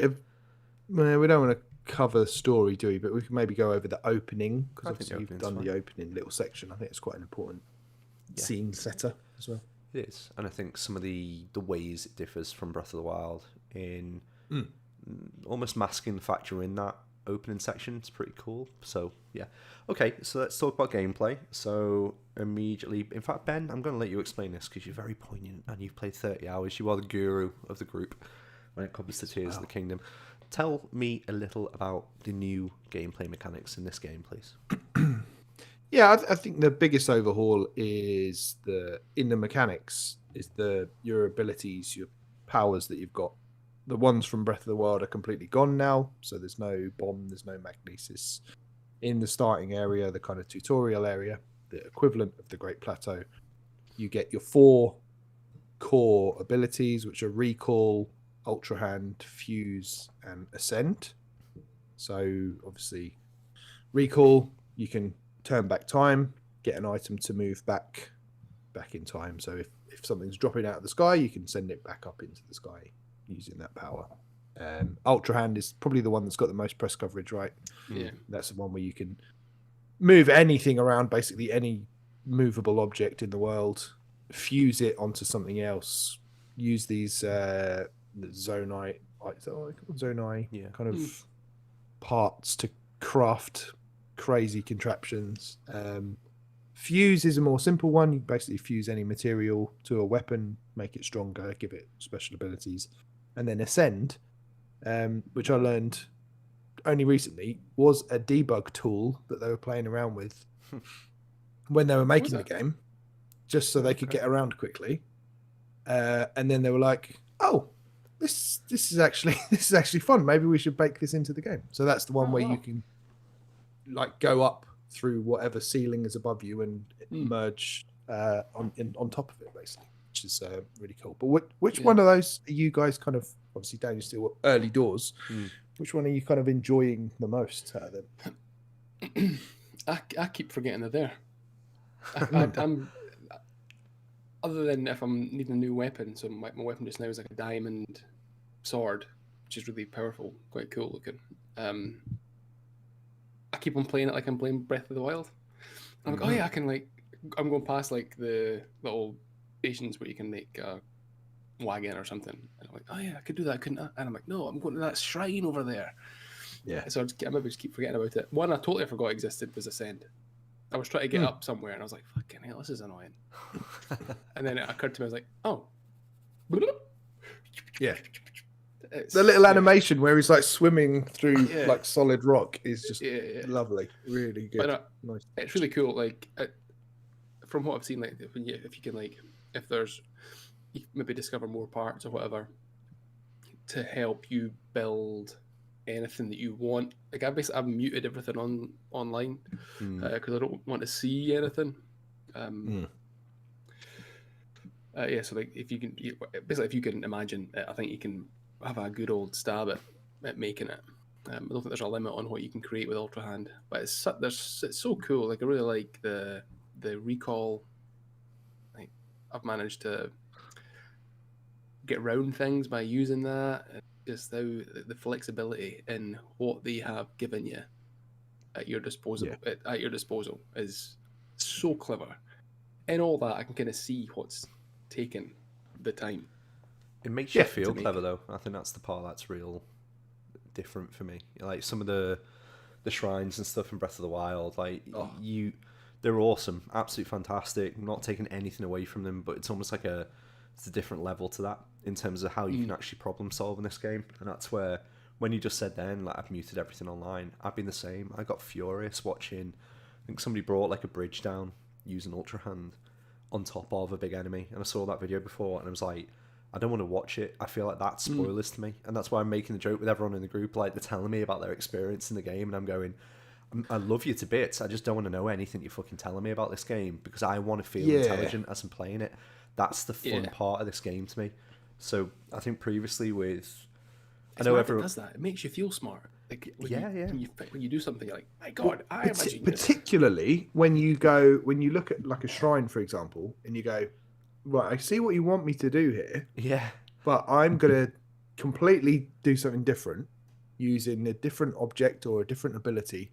don't want to cover the story, do we? But we can maybe go over the opening, because obviously you've done the opening little section. I think it's quite an important scene setter as well. It is. And I think some of the ways it differs from Breath of the Wild in almost masking the fact you're in that opening section. It's pretty cool. So, yeah. Okay, so let's talk about gameplay. So, immediately... In fact, Ben, I'm going to let you explain this because you're very poignant and you've played 30 hours. You are the guru of the group when it comes to Tears of the Kingdom. Tell me a little about the new gameplay mechanics in this game, please. Yeah, I think the biggest overhaul is in the mechanics is your abilities, your powers that you've got. The ones from Breath of the Wild are completely gone now, so there's no bomb, there's no magnesis. In the starting area, the kind of tutorial area, the equivalent of the Great Plateau, you get your 4 core abilities, which are Recall, Ultra Hand, Fuse, and Ascend. So obviously, Recall, you can turn back time, get an item to move back in time. So if something's dropping out of the sky, you can send it back up into the sky using that power. Ultra Hand is probably the one that's got the most press coverage, right? Yeah. That's the one where you can move anything around, basically any movable object in the world, fuse it onto something else, use these zonai kind of parts to craft crazy contraptions. Fuse is a more simple one. You basically fuse any material to a weapon, make it stronger, give it special abilities. And then Ascend, which I learned only recently, was a debug tool that they were playing around with when they were making the game, just so they could get around quickly. And then they were like, "Oh, this is actually fun. Maybe we should bake this into the game." So that's the one where you can like go up through whatever ceiling is above you and merge on top of it, basically, which is really cool. But which one of those are you guys kind of, obviously Daniel's still early doors, which one are you kind of enjoying the most out of them? I keep forgetting they're there. I'm other than if I'm needing a new weapon. So my weapon just now is like a diamond sword, which is really powerful, quite cool looking. I keep on playing it like I'm playing Breath of the Wild. I'm like, oh yeah, I can I'm going past like the little stations where you can make a wagon or something. And I'm like, oh yeah, I could do that, couldn't I? And I'm like, no, I'm going to that shrine over there. Yeah. So I maybe just keep forgetting about it. One I totally forgot existed was Ascend. I was trying to get up somewhere and I was like, fucking hell, this is annoying. And then it occurred to me, I was like, oh. Yeah. The little animation where he's like swimming through like solid rock is just lovely, really good. But, nice. It's really cool. Like from what I've seen, like if you can if there's you maybe discover more parts or whatever to help you build anything that you want. Like I've muted everything online because I don't want to see anything. So like if you can imagine it, I think you can have a good old stab at making it. I don't think there's a limit on what you can create with Ultra Hand, but it's so cool. Like I really like the recall. Like I've managed to get around things by using that. Just how the flexibility in what they have given you at your disposal is so clever. And all that I can kind of see what's taken the time. It makes you feel clever, though. I think that's the part that's real different for me. Like some of the shrines and stuff in Breath of the Wild, they're awesome, absolutely fantastic. I'm not taking anything away from them, but it's almost like it's a different level to that in terms of how you can actually problem solve in this game. And that's where, when you just said then, like I've muted everything online, I've been the same. I got furious watching. I think somebody brought like a bridge down use an Ultra Hand on top of a big enemy, and I saw that video before, and I was like, I don't want to watch it. I feel like that's spoilers to me, and that's why I'm making the joke with everyone in the group. Like, they're telling me about their experience in the game, and I'm going, I love you to bits. I just don't want to know anything you're fucking telling me about this game, because I want to feel intelligent as I'm playing it. That's the fun part of this game to me. So I think previously with, I know everyone does that. It makes you feel smart. Like when when you do something, you're like, my God, I am a genius. Particularly when you look at like a shrine, for example, and you go, right, I see what you want me to do here. Yeah. But I'm gonna completely do something different, using a different object or a different ability,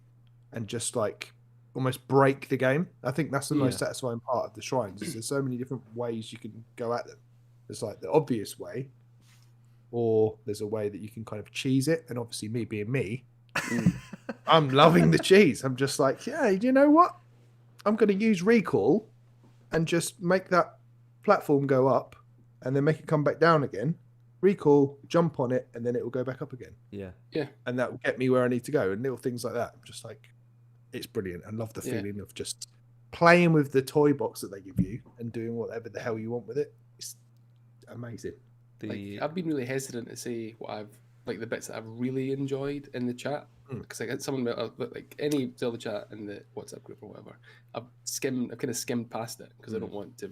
and just like almost break the game. I think that's the most satisfying part of the shrines. Is there's so many different ways you can go at them. There's like the obvious way, or there's a way that you can kind of cheese it. And obviously, me being me, I'm loving the cheese. I'm just like, yeah, you know what? I'm going to use recall and just make that platform go up and then make it come back down again. Recall, jump on it, and then it will go back up again. Yeah. Yeah. And that will get me where I need to go. And little things like that. I'm just like, it's brilliant. I love the feeling of just playing with the toy box that they give you and doing whatever the hell you want with it. It's amazing. I've been really hesitant to say what I've like the bits that I've really enjoyed in the chat, because I get someone like any Zelda chat in the WhatsApp group or whatever. I've kind of skimmed past it because I don't want to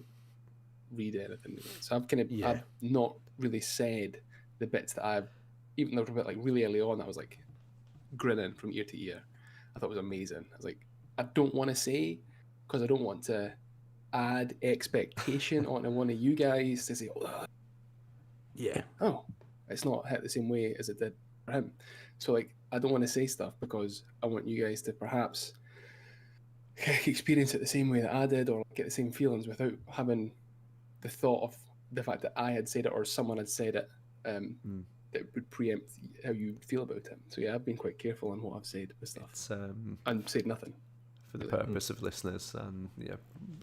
read anything. So I've not really said the bits that I've, even though like really early on I was like grinning from ear to ear. I thought it was amazing. I was like, I don't want to say, because I don't want to add expectation onto one of you guys to say, it's not hit the same way as it did for him. So like, I don't want to say stuff because I want you guys to perhaps experience it the same way that I did, or get the same feelings without having the thought of the fact that I had said it or someone had said it that would preempt how you feel about it. So yeah, I've been quite careful on what I've said with stuff. And said nothing. For the purpose of listeners, and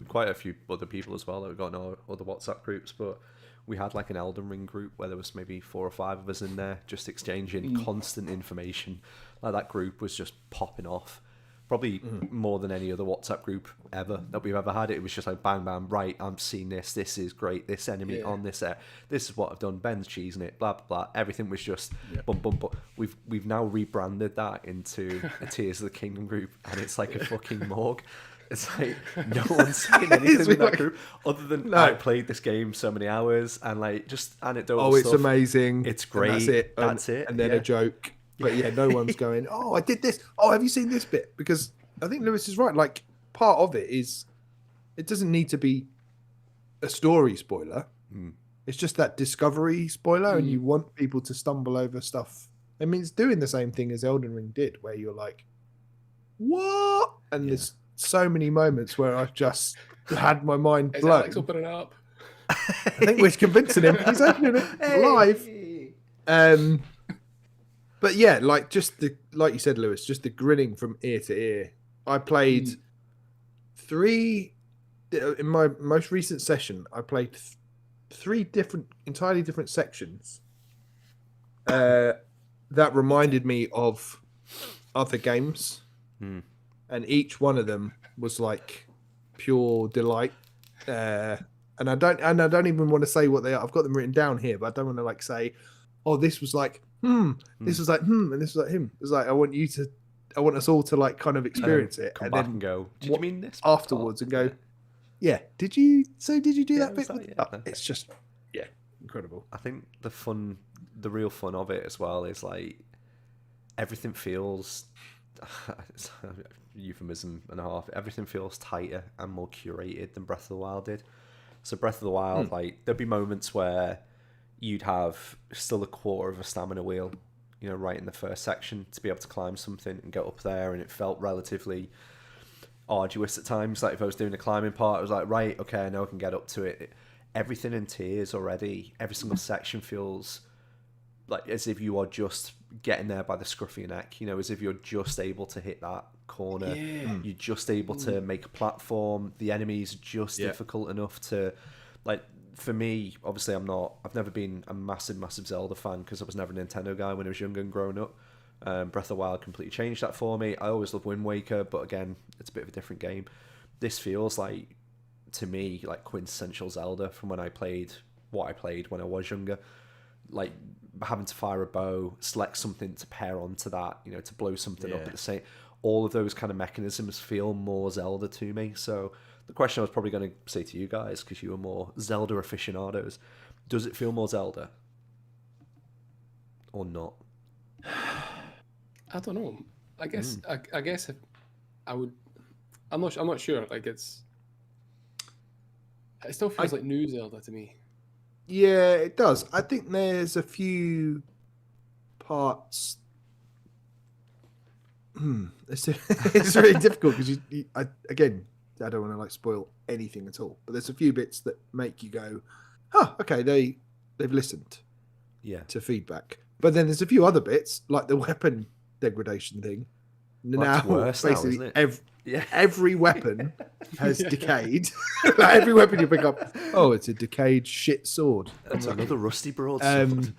quite a few other people as well that we've got in our other WhatsApp groups, but we had like an Elden Ring group where there was maybe 4 or 5 of us in there just exchanging constant information. Like, that group was just popping off. Probably more than any other WhatsApp group ever that we've ever had. It was just like bang, bang, right, I'm seeing this. This is great. This enemy on this air. This is what I've done. Ben's cheesing it. Blah, blah, blah. Everything was just bum, bum, bum. We've now rebranded that into a Tears of the Kingdom group, and it's like a fucking morgue. It's like no one's saying anything in that group other than I played this game so many hours, and like just anecdotal stuff. It's amazing. It's great. That's it. And then a joke. But yeah, no one's going, oh, I did this. Oh, have you seen this bit? Because I think Lewis is right. Like, part of it is, it doesn't need to be a story spoiler. It's just that discovery spoiler, and you want people to stumble over stuff. I mean, it's doing the same thing as Elden Ring did, where you're like, what? And there's so many moments where I've just had my mind blown. Alex opening it up? I think we're convincing him. He's opening it live. But yeah, like like you said, Lewis, just the grinning from ear to ear. I played 3 in my most recent session. I played 3 entirely different sections that reminded me of other games, and each one of them was like pure delight. And I don't even want to say what they are. I've got them written down here, but I don't want to like say, oh, this was like. This was like and this was like him. It's like I want us all to like kind of experience it, come and back then and go, did you mean this afterwards and go, did you do that bit? It's just incredible. I think the real fun of it as well is like everything feels it's a euphemism and a half. Everything feels tighter and more curated than Breath of the Wild did. So Breath of the Wild, like there'd be moments where you'd have still a quarter of a stamina wheel, right in the first section to be able to climb something and get up there, and it felt relatively arduous at times. Like if I was doing a climbing part, I was like, right, okay, I know I can get up to it. Everything in Tears already, every single section feels like as if you are just getting there by the scruff of your neck, as if you're just able to hit that corner. You're just able to make a platform. The enemies are just difficult enough to, like, for me, obviously I've never been a massive Zelda fan because I was never a Nintendo guy when I was younger and growing up. Breath of the Wild completely changed that for me. I always loved Wind Waker, but again, it's a bit of a different game. this feels like, to me, like quintessential Zelda from when I played what I played when I was younger. Like having to fire a bow, select something to pair onto that, you know, to blow something up at the same. All of those kind of mechanisms feel more Zelda to me. So the question I was probably going to say to you guys, because you are more Zelda aficionados, does it feel more Zelda or not? I don't know. I guess I guess if I would. I'm not sure. Like it still feels like new Zelda to me. Yeah, it does. I think there's a few parts. It's really difficult because again, I don't want to like spoil anything at all. But there's a few bits that make you go, "Oh, okay, they've listened to feedback." But then there's a few other bits like the weapon degradation thing. Well, Now, worse basically, now, isn't it? every weapon has decayed. Like every weapon you pick up, oh, it's a decayed shit sword. It's another rusty broadsword.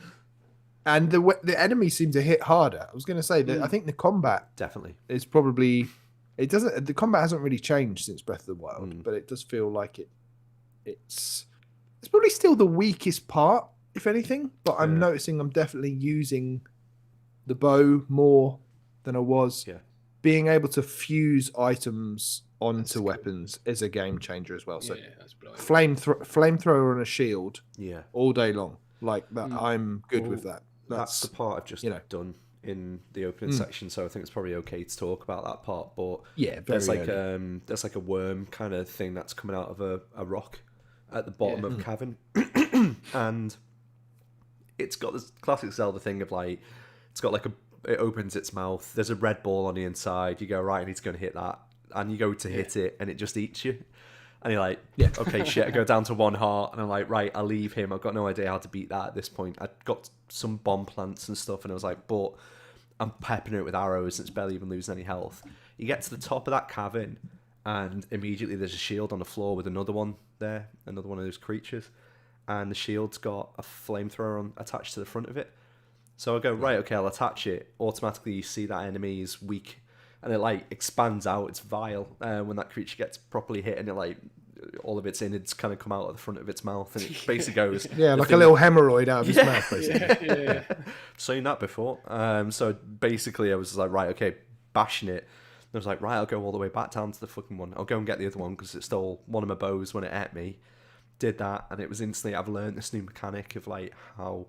And the enemies seem to hit harder. I was going to say that I think the combat Definitely is probably the combat hasn't really changed since Breath of the Wild, but it does feel like it's probably still the weakest part, if anything. But I'm noticing I'm definitely using the bow more than I was. Yeah. Being able to fuse items onto weapons is a game changer as well. So that's brilliant. flamethrower on a shield all day long. Like that, I'm good with that. That's the part I've just done in the opening section, so I think it's probably okay to talk about that part. But there's like a worm kind of thing that's coming out of a rock at the bottom of a cavern, and it's got this classic Zelda thing of like it's got like it opens its mouth. There's a red ball on the inside. You go, right, I need to go and hit that, and you go to hit it, and it just eats you. And you're like, okay, shit, I go down to 1 heart, and I'm like, right, I'll leave him. I've got no idea how to beat that at this point. I got some bomb plants and stuff, and I was like, but I'm peppering it with arrows, and it's barely even losing any health. You get to the top of that cavern, and immediately there's a shield on the floor with another one there, another one of those creatures, and the shield's got a flamethrower attached to the front of it. So I go, right, okay, I'll attach it. Automatically, you see that enemy is weak, and it like expands out. It's vile when that creature gets properly hit, and it like all of its innards kind of come out of the front of its mouth, and it basically goes like a little hemorrhoid out of his mouth, basically. Yeah. Seen that before. So basically, I was like, right, okay, bashing it. And I was like, right, I'll go all the way back down to the fucking one. I'll go and get the other one because it stole one of my bows when it ate me. Did that, and it was instantly. I've learned this new mechanic of like how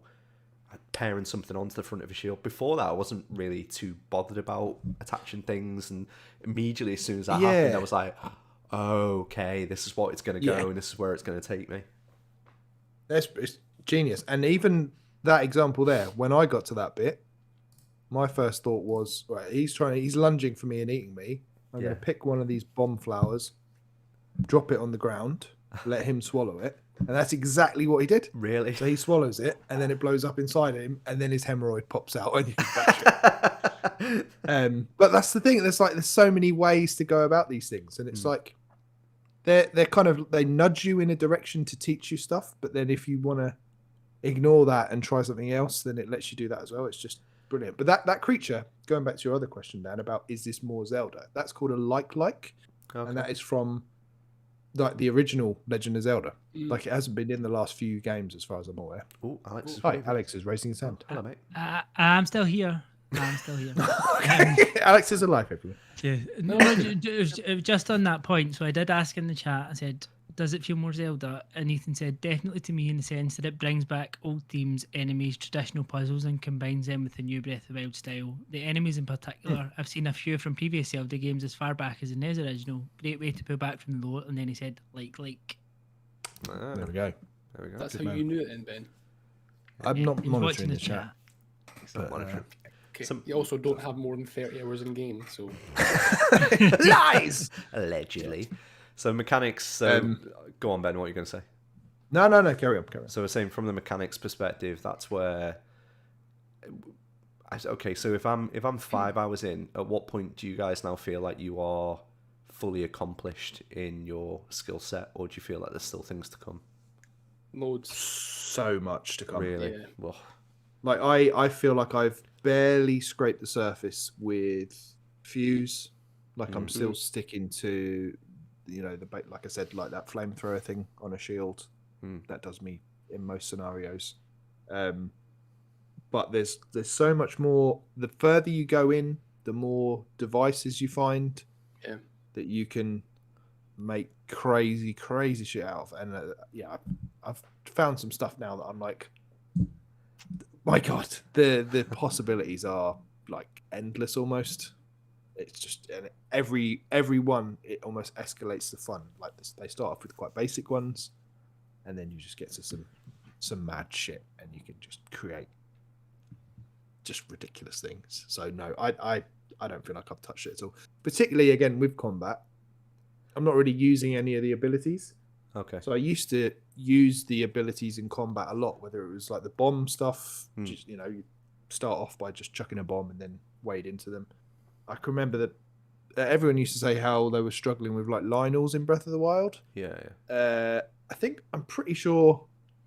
pairing something onto the front of a shield. Before that, I wasn't really too bothered about attaching things, and immediately as soon as that happened, I was like, okay, this is what it's going to go, and this is where it's going to take me. It's genius. And even that example there, when I got to that bit, my first thought was, right, he's lunging for me and eating me. I'm going to pick one of these bomb flowers, drop it on the ground, let him swallow it. And that's exactly what he did. Really? So he swallows it, and then it blows up inside him, and then his hemorrhoid pops out, and you can bash it. But that's the thing. There's so many ways to go about these things, and it's like they're kind of they nudge you in a direction to teach you stuff. But then if you want to ignore that and try something else, then it lets you do that as well. It's just brilliant. But that creature, going back to your other question, Dan, about is this more Zelda? That's called a like, and that is from like the original Legend of Zelda. Like it hasn't been in the last few games as far as I'm aware. Oh, Alex. Hi, Alex is raising his hand. Hello, mate. I'm still here. Alex is alive, everyone. Yeah. No, just on that point. So I did ask in the chat. I said, "Does it feel more Zelda?" And Ethan said, "Definitely to me, in the sense that it brings back old themes, enemies, traditional puzzles, and combines them with the new Breath of the Wild style. The enemies in particular, I've seen a few from previous Zelda games as far back as the NES original. Great way to pull back from the low." And then he said, "Like." There we go. That's how you knew it, then, Ben. I'm not He's monitoring watching the chat. Okay. You also don't have more than 30 hours in game, so Lies. Allegedly. So mechanics. Go on, Ben. What are you going to say? No. Carry on. So we're saying from the mechanics perspective, that's where. Okay, so if I'm 5 hours in, at what point do you guys now feel like you are fully accomplished in your skill set, or do you feel like there's still things to come? loads. So much to come. Really? Yeah. Well, Like I feel like I've barely scraped the surface with Fuse. Like I'm still sticking to like I said, like that flamethrower thing on a shield. Mm. That does me in most scenarios. But there's so much more. The further you go in, the more devices you find that you can make crazy shit out of. And I've found some stuff now that I'm like, my God, the possibilities are like endless almost. It's just every one, it almost escalates the fun. Like they start off with quite basic ones, and then you just get to some mad shit, and you can just create just ridiculous things. So no, I don't feel like I've touched it at all. Particularly again with combat, I'm not really using any of the abilities. Okay. So I used to use the abilities in combat a lot, whether it was like the bomb stuff, just, you start off by just chucking a bomb and then wade into them. I can remember that everyone used to say how they were struggling with like Lionels in Breath of the Wild. Yeah. I'm pretty sure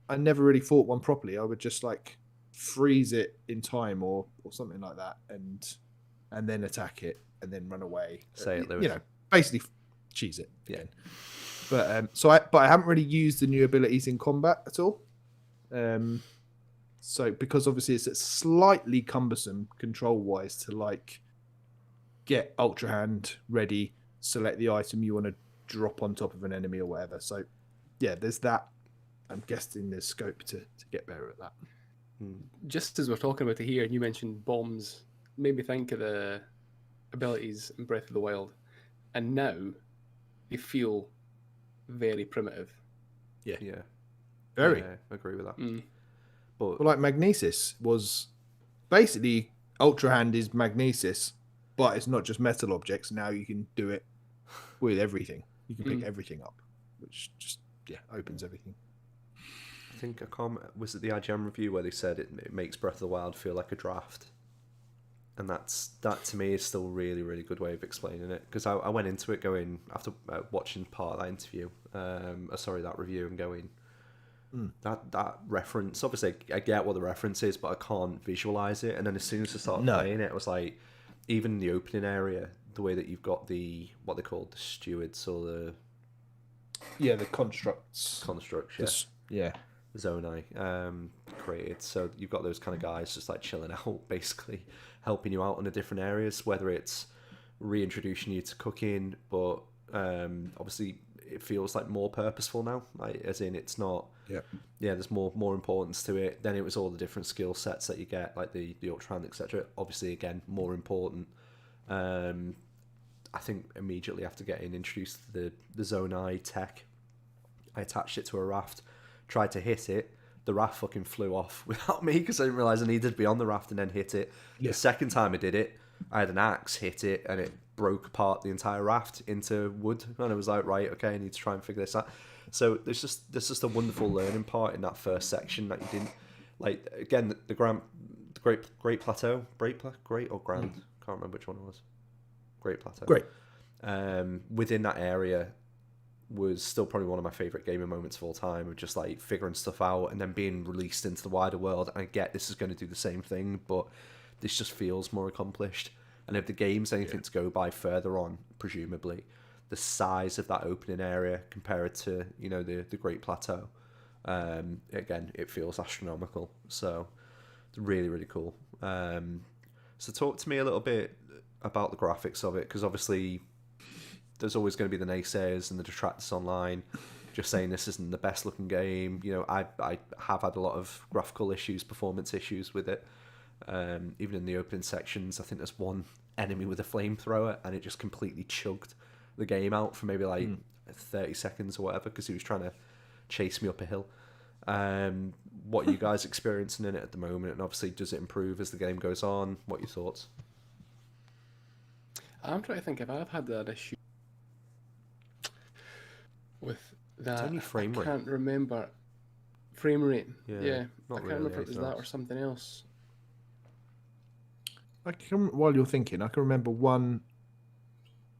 I never really fought one properly. I would just like freeze it in time or something like that, and then attack it and then run away. Say it, Lewis. Basically cheese it. Yeah. But I haven't really used the new abilities in combat at all. So because obviously it's slightly cumbersome control wise to like get Ultra Hand ready, select the item you want to drop on top of an enemy or whatever. So yeah, there's that. I'm guessing there's scope to get better at that. Just as we're talking about it here, and you mentioned bombs, made me think of the abilities in Breath of the Wild, and now they feel very primitive. Yeah. Very. Yeah, I agree with that. But like Magnesis was basically Ultra Hand is Magnesis, but it's not just metal objects. Now you can do it with everything. You can pick everything up, which just opens everything. I think was it the IGN review where they said it makes Breath of the Wild feel like a draft, and that to me is still a really, really good way of explaining it, because I went into it going after watching part of that interview, that review, and going that reference. Obviously, I get what the reference is, but I can't visualize it. And then as soon as I started playing it, it was like even in the opening area, the way that you've got what they call the stewards or the constructs, Zonai created. So you've got those kind of guys just like chilling out, basically helping you out in the different areas, whether it's reintroducing you to cooking, but obviously it feels like more purposeful now, like as in it's not there's more importance to it. Then it was all the different skill sets that you get, like the Ultra Hand, etc. Obviously again more important. I think immediately after getting introduced to the Zonai tech, I attached it to a raft, tried to hit it, the raft fucking flew off without me because I didn't realise I needed to be on the raft and then hit it. The second time I did it, I had an axe, hit it, and it broke apart the entire raft into wood. And I was like, right, okay, I need to try and figure this out. So there's just a wonderful learning part in that first section that you didn't like. Again, the Great Plateau, Great or Grand, can't remember which one it was. Great Plateau. Great. Within that area was still probably one of my favourite gaming moments of all time, of just like figuring stuff out and then being released into the wider world. And I get this is going to do the same thing, but this just feels more accomplished. And if the game's anything to go by further on, presumably, the size of that opening area compared to the Great Plateau, again, it feels astronomical. So it's really, really cool. So talk to me a little bit about the graphics of it, because obviously there's always going to be the naysayers and the detractors online just saying this isn't the best looking game. I have had a lot of graphical issues, performance issues with it. Even in the opening sections, I think there's one enemy with a flamethrower and it just completely chugged the game out for maybe like 30 seconds or whatever, because he was trying to chase me up a hill. What are you guys experiencing in it at the moment, and obviously does it improve as the game goes on? What are your thoughts? I'm trying to think if I've had that issue with that. It's only frame rate. I can't remember. Frame rate. Yeah. I not can't really remember if it was that else. or something else. While you're thinking, I can remember one.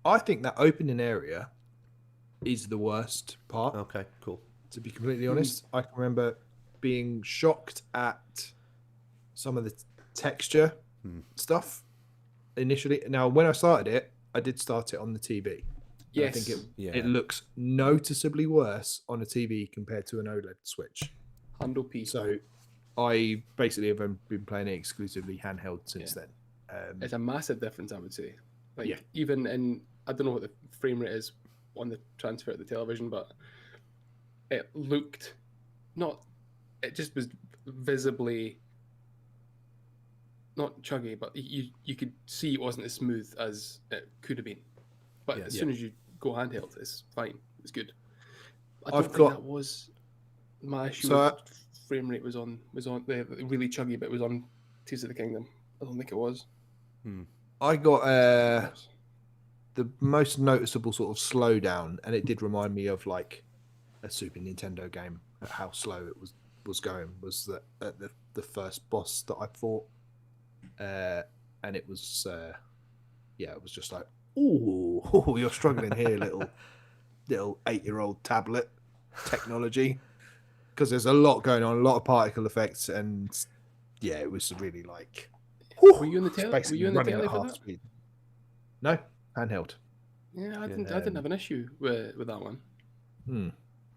I think that opening area is the worst part. Okay, cool. To be completely honest, I can remember being shocked at some of the texture stuff initially. Now, when I started it, I did start it on the TV. And I think it looks noticeably worse on a TV compared to an OLED Switch. Handle P. So I basically have been playing it exclusively handheld since then. It's a massive difference, I would say. Like, Yeah. even in, I don't know what the frame rate is on the transfer to the television, but it looked it just was visibly not chuggy, but you could see it wasn't as smooth as it could have been. But as soon as you go handheld, it's fine. It's good. I don't think that was my issue. So frame rate was on the really chuggy bit was on Tears of the Kingdom. I don't think it was. I got the most noticeable sort of slowdown, and it did remind me of like a Super Nintendo game. At how slow it was going was that at the first boss that I fought, and it was it was just like, oh, you're struggling here, little 8-year-old tablet technology, because there's a lot going on, a lot of particle effects, and it was really like. Were you in the telly? Were you in the telly for that? Speed. No, handheld. Yeah, I didn't have an issue with that one.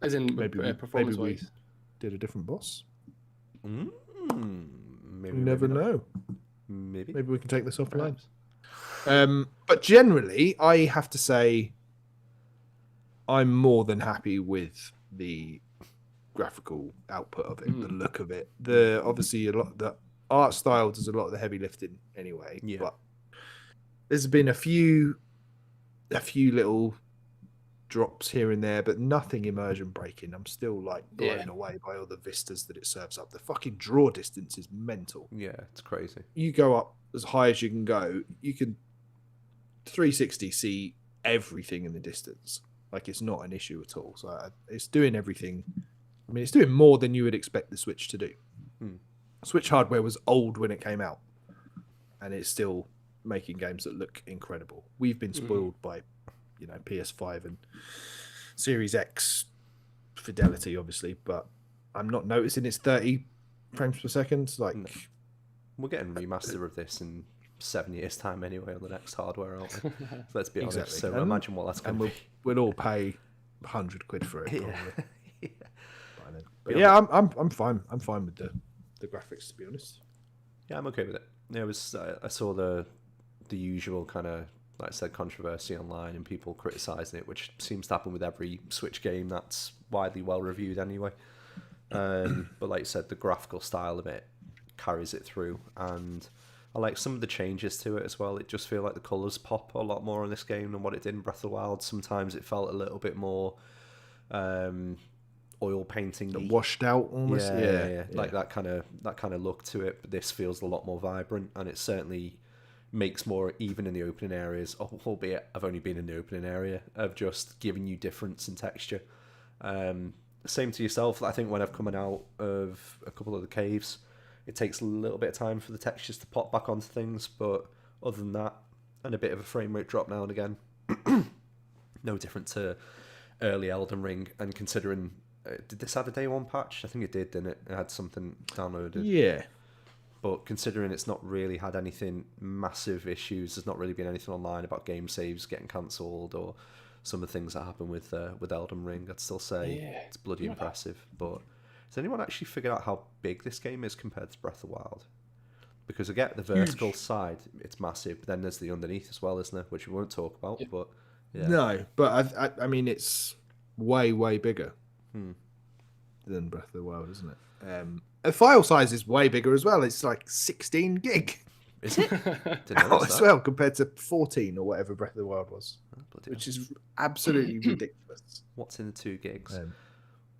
As in maybe performance we wise. Did a different boss. Maybe, you never maybe know. Maybe we can take this offline. But generally, I have to say, I'm more than happy with the graphical output of it, the look of it. Obviously the art style does a lot of the heavy lifting anyway. Yeah. But there's been a few little drops here and there, but nothing immersion breaking. I'm still like blown away by all the vistas that it serves up. The fucking draw distance is mental. Yeah, it's crazy. You go up as high as you can go. You can 360 see everything in the distance. Like, it's not an issue at all. So it's doing everything. I mean, it's doing more than you would expect the Switch to do. Switch hardware was old when it came out, and it's still making games that look incredible. We've been spoiled by, PS5 and Series X fidelity, obviously, but I'm not noticing it's 30 frames per second. Like, we're getting remaster of this in 7 years' time anyway on the next hardware, aren't we? Let's be honest. So imagine what that's going to be. We'll all pay £100 for it. Probably. Yeah. But yeah, I'm fine. I'm fine with the graphics, to be honest. Yeah, I'm okay with it. Yeah, I saw the usual kind of, like I said, controversy online and people criticising it, which seems to happen with every Switch game that's widely well reviewed anyway. But like you said, the graphical style of it carries it through, and I like some of the changes to it as well. It just feels like the colours pop a lot more in this game than what it did in Breath of the Wild. Sometimes it felt a little bit more oil painting, washed out almost. Yeah. Like that kind of look to it. But this feels a lot more vibrant, and it certainly makes more, even in the opening areas, albeit I've only been in the opening area, of just giving you difference in texture. Same to yourself. I think when I've come out of a couple of the caves, it takes a little bit of time for the textures to pop back onto things, but other than that, and a bit of a frame rate drop now and again, no different to early Elden Ring. And considering, did this have a day one patch? I think it did, didn't it? It had something downloaded. Yeah. But considering it's not really had anything massive issues, there's not really been anything online about game saves getting cancelled or some of the things that happen with Elden Ring, I'd still say it's bloody impressive. But has anyone actually figured out how big this game is compared to Breath of the Wild? Because I get the vertical side, it's massive, but then there's the underneath as well, isn't there? Which we won't talk about. Yeah. But no, but I mean, it's way bigger than Breath of the Wild, isn't it? The file size is way bigger as well. It's like 16 gig. Is it? As well, compared to 14 or whatever Breath of the Wild was, which is absolutely ridiculous. What's in the 2 gigs?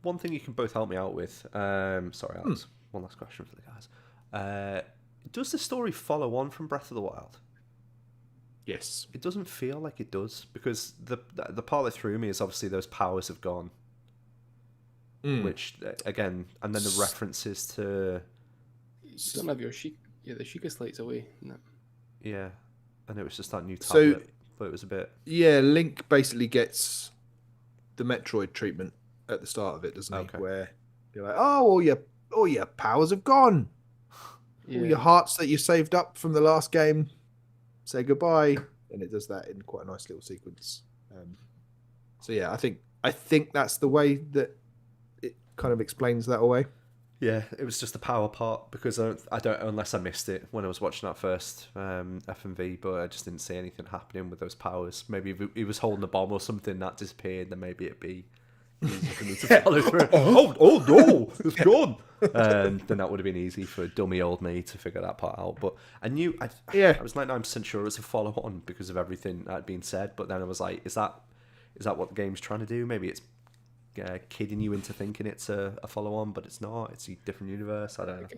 One thing you can both help me out with. Sorry, Alex. One last question for the guys. Does the story follow on from Breath of the Wild? Yes. It doesn't feel like it does, because the part that threw me is obviously those powers have gone. Which, again, and then the references to... You don't have your the Sheikah slates away. No. Yeah, and it was just that new tablet, but it was a bit... Yeah, Link basically gets the Metroid treatment at the start of it, doesn't he? Where you're like, all your powers have gone. Yeah. All your hearts that you saved up from the last game, say goodbye. And it does that in quite a nice little sequence. So yeah, I think that's the way that it kind of explains that away. Yeah, it was just the power part because I don't unless I missed it when I was watching that first FMV, but I just didn't see anything happening with those powers. Maybe if he was holding the bomb or something that disappeared, then maybe it'd be easy for me to follow through. Oh no, it's gone. Then that would have been easy for dummy old me to figure that part out. But I was 99% sure it was a follow on because of everything that had been said. But then I was like, is that what the game's trying to do? Maybe it's kidding you into thinking it's a follow-on, but it's not. It's a different universe. I don't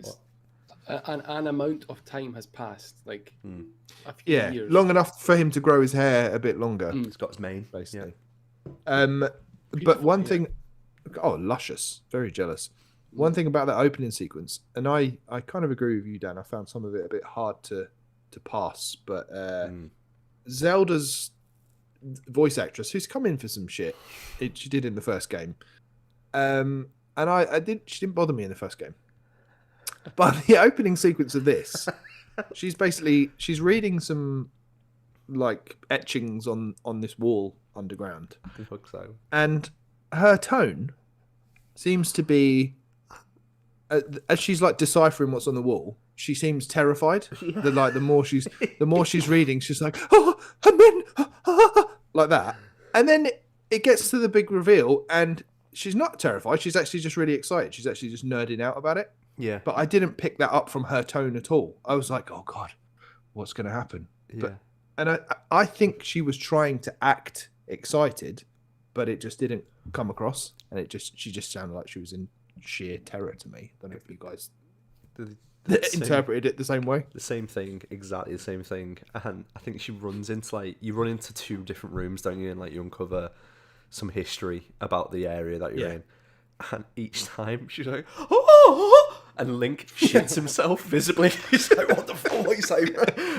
know. An amount of time has passed, like a few years. Long enough for him to grow his hair a bit longer. He's got his mane, basically. Yeah. But one thing, luscious, very jealous. One thing about that opening sequence, and I kind of agree with you, Dan. I found some of it a bit hard to pass, but Zelda's voice actress, who's come in for some shit, she did in the first game, and she didn't bother me in the first game, but the opening sequence of this, she's reading some like etchings on this wall underground, I hope so. and her tone seems to be as she's like deciphering what's on the wall, she seems terrified. The more she's reading, she's like, oh, I'm in, like that. And then it gets to the big reveal, and she's not terrified. She's actually just really excited. She's actually just nerding out about it. Yeah. But I didn't pick that up from her tone at all. I was like, oh God, what's going to happen? Yeah. And I think she was trying to act excited, but it just didn't come across. And she just sounded like she was in sheer terror to me. I don't know if you guys interpreted it the same way. The same thing, exactly the same thing. And I think she runs into you run into two different rooms, don't you? And like you uncover some history about the area that you're in. And each time she's like, oh, and Link shits himself visibly. He's like, what the fuck? He's like,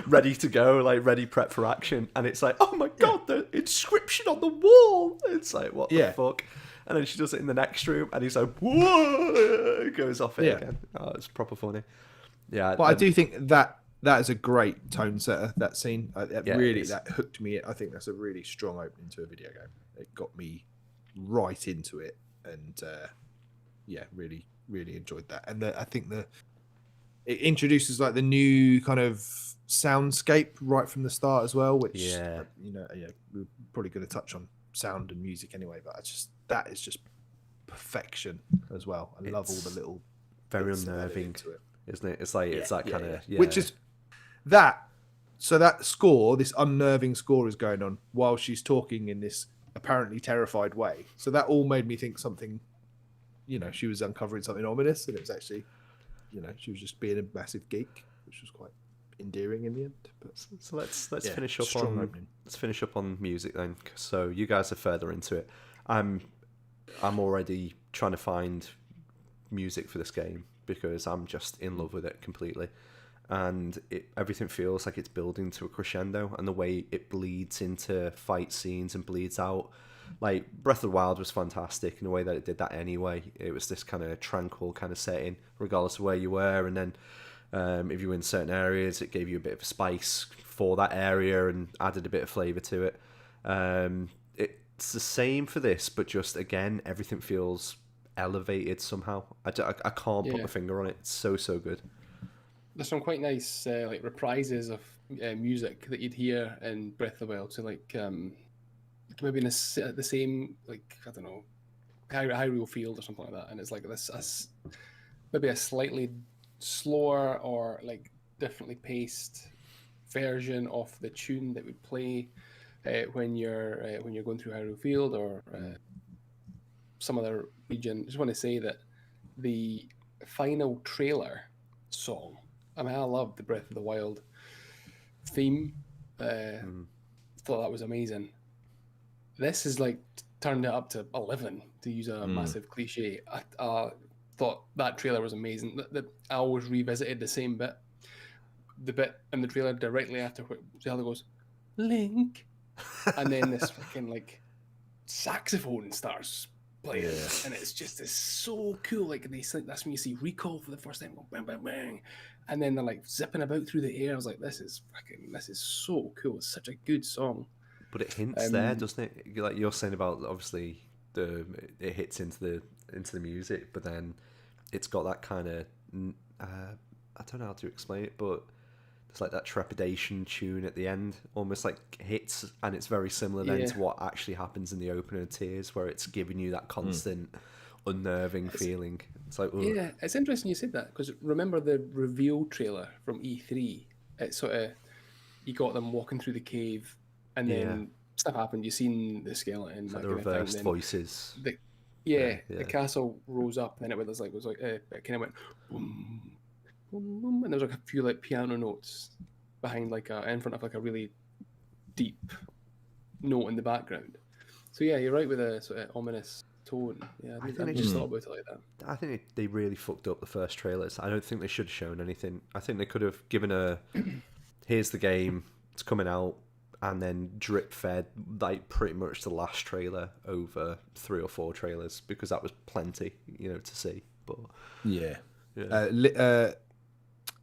ready to go, like ready, prep for action. And it's like, oh my God, the inscription on the wall. It's like, what the fuck? And then she does it in the next room, and he's like, whoa, it goes off it again. Oh, it's proper funny. Yeah. But I do think that is a great tone setter, that scene. That hooked me. I think that's a really strong opening to a video game. It got me right into it. And really, really enjoyed that. And I think it introduces like the new kind of soundscape right from the start as well, which we're probably going to touch on sound and music anyway, but that is just perfection as well. I love all the little very unnerving, isn't it? It's like it's that kind of which is that. So that score, this unnerving score, is going on while she's talking in this apparently terrified way. So that all made me think something, she was uncovering something ominous, and it was actually, she was just being a massive geek, which was quite endearing in the end. But so let's finish up on music then. So you guys are further into it. I'm already trying to find music for this game because I'm just in love with it completely. And everything feels like it's building to a crescendo, and the way it bleeds into fight scenes and bleeds out. Like Breath of the Wild was fantastic in the way that it did that anyway. It was this kind of tranquil kind of setting, regardless of where you were. And then if you were in certain areas, it gave you a bit of a spice for that area and added a bit of flavour to it. It's the same for this, but just, again, everything feels elevated somehow. I can't put my finger on it. It's so good. There's some quite nice like reprises of music that you'd hear in Breath of the Wild. So like maybe in the same, like, I don't know, Hyrule Field or something like that, and it's like this maybe a slightly slower or like differently paced version of the tune that would play when you're going through Hyrule Field or some other region. I just want to say that the final trailer song, I mean, I love the Breath of the Wild theme. Thought that was amazing. This is like turned it up to 11, to use a massive cliche. I thought that trailer was amazing. I always revisited the same bit. The bit in the trailer directly after Zelda goes, Link. And then this fucking like saxophone starts playing. And it's so cool. Like that's when you see Recall for the first time, go bang, bang, bang. And then they're like zipping about through the air. I was like, this is so cool. It's such a good song. But it hints there, doesn't it? Like you're saying about obviously it hits into the music, but then it's got that kind of I don't know how to explain it, but there's like that trepidation tune at the end, almost like hits, and it's very similar then to what actually happens in the opener of Tears, where it's giving you that constant unnerving feeling. It's like, ugh. Yeah, it's interesting you said that, because remember the reveal trailer from E3? It sort of, you got them walking through the cave, and then stuff happened. You seen the skeleton, It's that like the kind of reversed thing. voices. The castle rose up, and then it was like it kind of went boom, boom, boom, and there was like a few like piano notes behind in front of like a really deep note in the background. So yeah, you're right with a sort of ominous tone. Yeah, I just thought about it like that. I think they really fucked up the first trailers. I don't think they should have shown anything. I think they could have given here's the game, it's coming out, and then drip fed like pretty much the last trailer over 3 or 4 trailers, because that was plenty, to see. But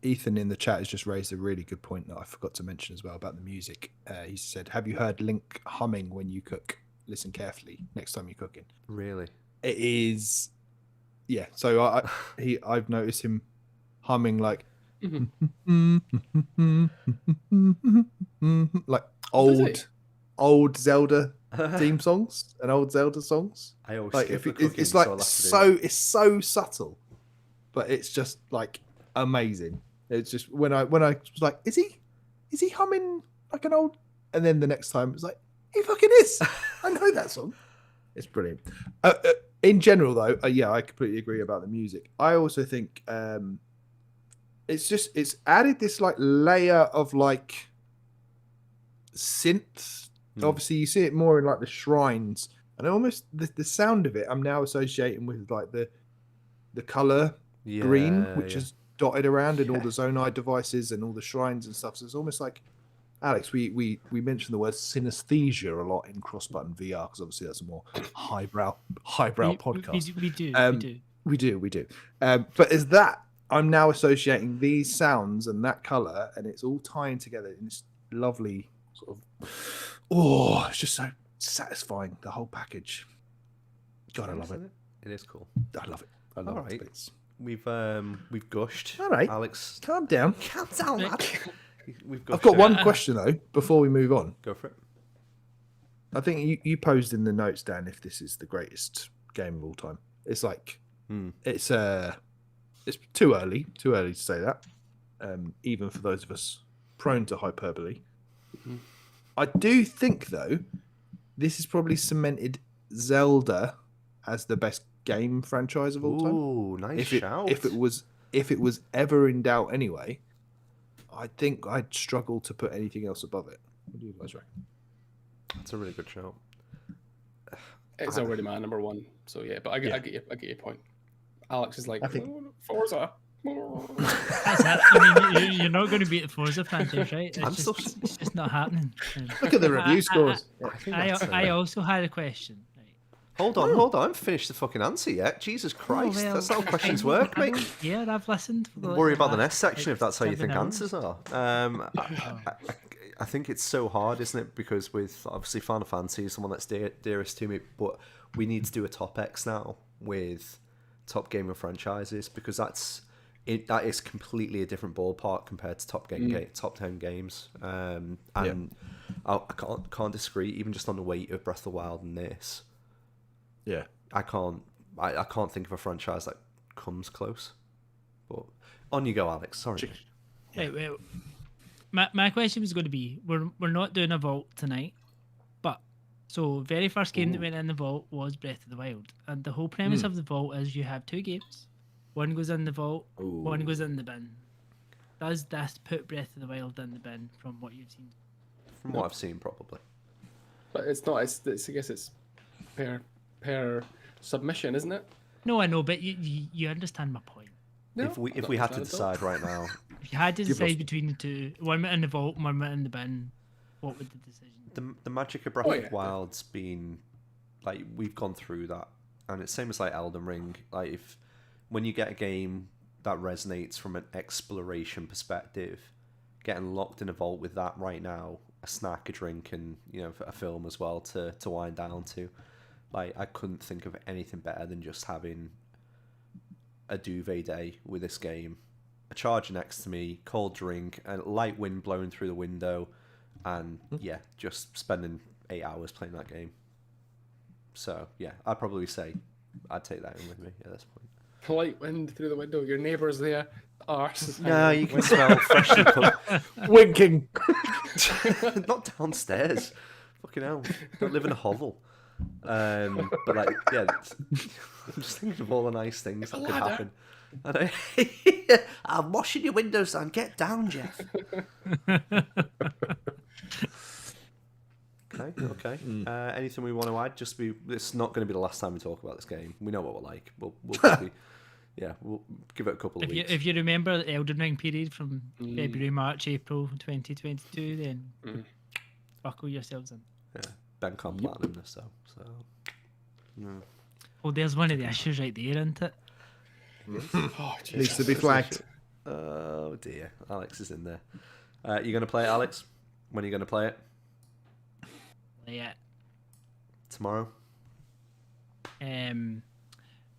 Ethan in the chat has just raised a really good point that I forgot to mention as well about the music. He said, "Have you heard Link humming when you cook? Listen carefully next time you're cooking." Really, it is. Yeah, so I've noticed him humming like like old Zelda theme songs and old Zelda songs. I always like skip if the cooking, it's like it's so subtle, but it's just like amazing. It's just when I was like, is he humming like an old? And then the next time it's like, he fucking is. I know that song. It's brilliant. In general, though, I completely agree about the music. I also think it's added this like layer of like synth. Obviously, you see it more in like the shrines, and almost the sound of it I'm now associating with like the color green, which is dotted around in all the Zonai devices and all the shrines and stuff. So it's almost like, Alex, we mentioned the word synesthesia a lot in cross-button VR, because obviously that's a more highbrow podcast. We do. But is that I'm now associating these sounds and that color, and it's all tying together in this lovely sort of. Oh, it's just so satisfying, the whole package. God, I love it. It is cool. I love it. I love it. Right. We've gushed. All right, Alex, calm down, lad. I've got one question though before we move on. Go for it. I think you posed in the notes, Dan, if this is the greatest game of all time. It's like it's too early to say that, even for those of us prone to hyperbole. I do think though, this has probably cemented Zelda as the best game franchise of all time. Ooh, nice shout. If it was ever in doubt anyway, I think I'd struggle to put anything else above it. What do you guys reckon? That's a really good shout. It's already my number one. So yeah, but I get your point. Alex is like, I think Forza. That's it. I mean, you're not going to beat the Forza franchise, right? It's just not happening. Look at the review scores. I also had a question. Hold on. I haven't finished the fucking answer yet. Jesus Christ, that's how questions work, mate. Yeah, I've listened. Worry about the next section if that's how you think answers are. I think it's so hard, isn't it? Because with obviously Final Fantasy is the one that's dearest to me, but we need to do a top X now with top gaming franchises, because that is completely a different ballpark compared to top 10 games. I can't disagree, even just on the weight of Breath of the Wild and this. Yeah, I can't think of a franchise that comes close. But on you go, Alex. Sorry. Wait. My question was going to be: we're not doing a vault tonight, but so very first game that went in the vault was Breath of the Wild, and the whole premise of the vault is you have 2 games, one goes in the vault, one goes in the bin. Does this put Breath of the Wild in the bin from what you've seen? From what I've seen, probably. But it's not. I guess it's per submission, isn't it? No, I know, but you understand my point. No, if we had to decide right now, if you had to decide between the 2, one went in the vault, one went in the bin, what would the decision be? The magic of Breath of the Wild's been like, we've gone through that, and it's same as like Elden Ring. Like, when you get a game that resonates from an exploration perspective, getting locked in a vault with that right now a snack, a drink, and a film as well to wind down to. Like, I couldn't think of anything better than just having a duvet day with this game, a charger next to me, cold drink, a light wind blowing through the window, and just spending 8 hours playing that game. So yeah, I'd probably say I'd take that in with me at this point. Light wind through the window. Your neighbour's there. Arse is No, you can smell freshly cooked. Winking. Not downstairs. Fucking hell. Don't live in a hovel. But like, yeah, I'm just thinking of all the nice things that could happen. And I'm washing your windows down. Get down, Jeff. Okay. Anything we want to add? It's not going to be the last time we talk about this game. We know what we're like. We'll probably, we'll give it a couple of weeks. If you remember the Elden Ring period from February, March, April 2022, then buckle yourselves in. Yeah, Ben can't platinum this though. So, well, there's one of the issues right there, isn't it? Needs to be flagged. Oh dear, Alex is in there. You going to play it, Alex? When are you going to play it? Yeah. Tomorrow?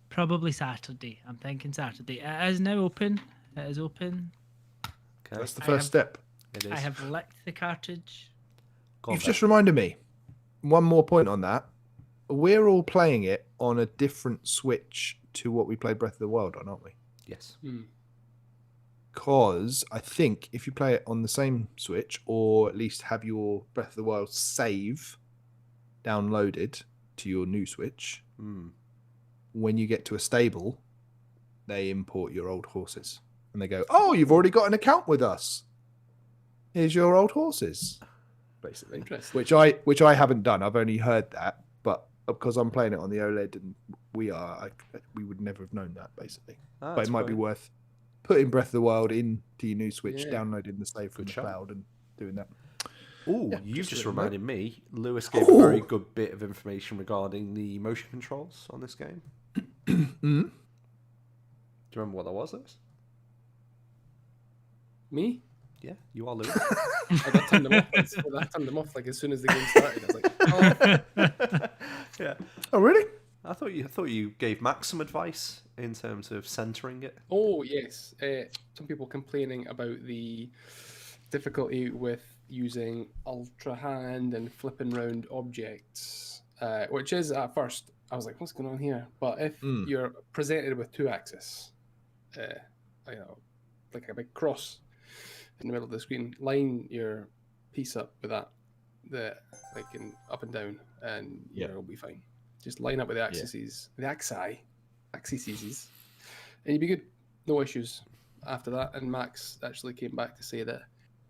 Probably Saturday. I'm thinking Saturday. It is now open. It is open. Okay. That's the first step. It is. I have licked the cartridge. You've just reminded me. One more point on that. We're all playing it on a different Switch to what we played Breath of the Wild on, aren't we? Yes. Because I think if you play it on the same Switch, or at least have your Breath of the Wild save downloaded to your new Switch, when you get to a stable, they import your old horses. And they go, oh, you've already got an account with us. Here's your old horses. Basically. Interesting. Which I haven't done. I've only heard that. But because I'm playing it on the OLED and we would never have known that, basically. But it might be worth putting Breath of the Wild into your new Switch, downloading the save from the cloud and doing that. Oh, you've just reminded me. Lewis gave a very good bit of information regarding the motion controls on this game. Do you remember what that was, Lewis? Me? Yeah, you are Lewis. I turned them off like as soon as the game started. I was like, yeah. Oh, really? I thought you gave Max some advice in terms of centering it. oh yes. Some people complaining about the difficulty with using ultra hand and flipping around objects, which is at first I was like, what's going on here? But if you're presented with 2-axis, like a big cross in the middle of the screen, line your piece up with that, in up and down, and it'll be fine. Just line up with the axes, and you'd be good. No issues after that. And Max actually came back to say that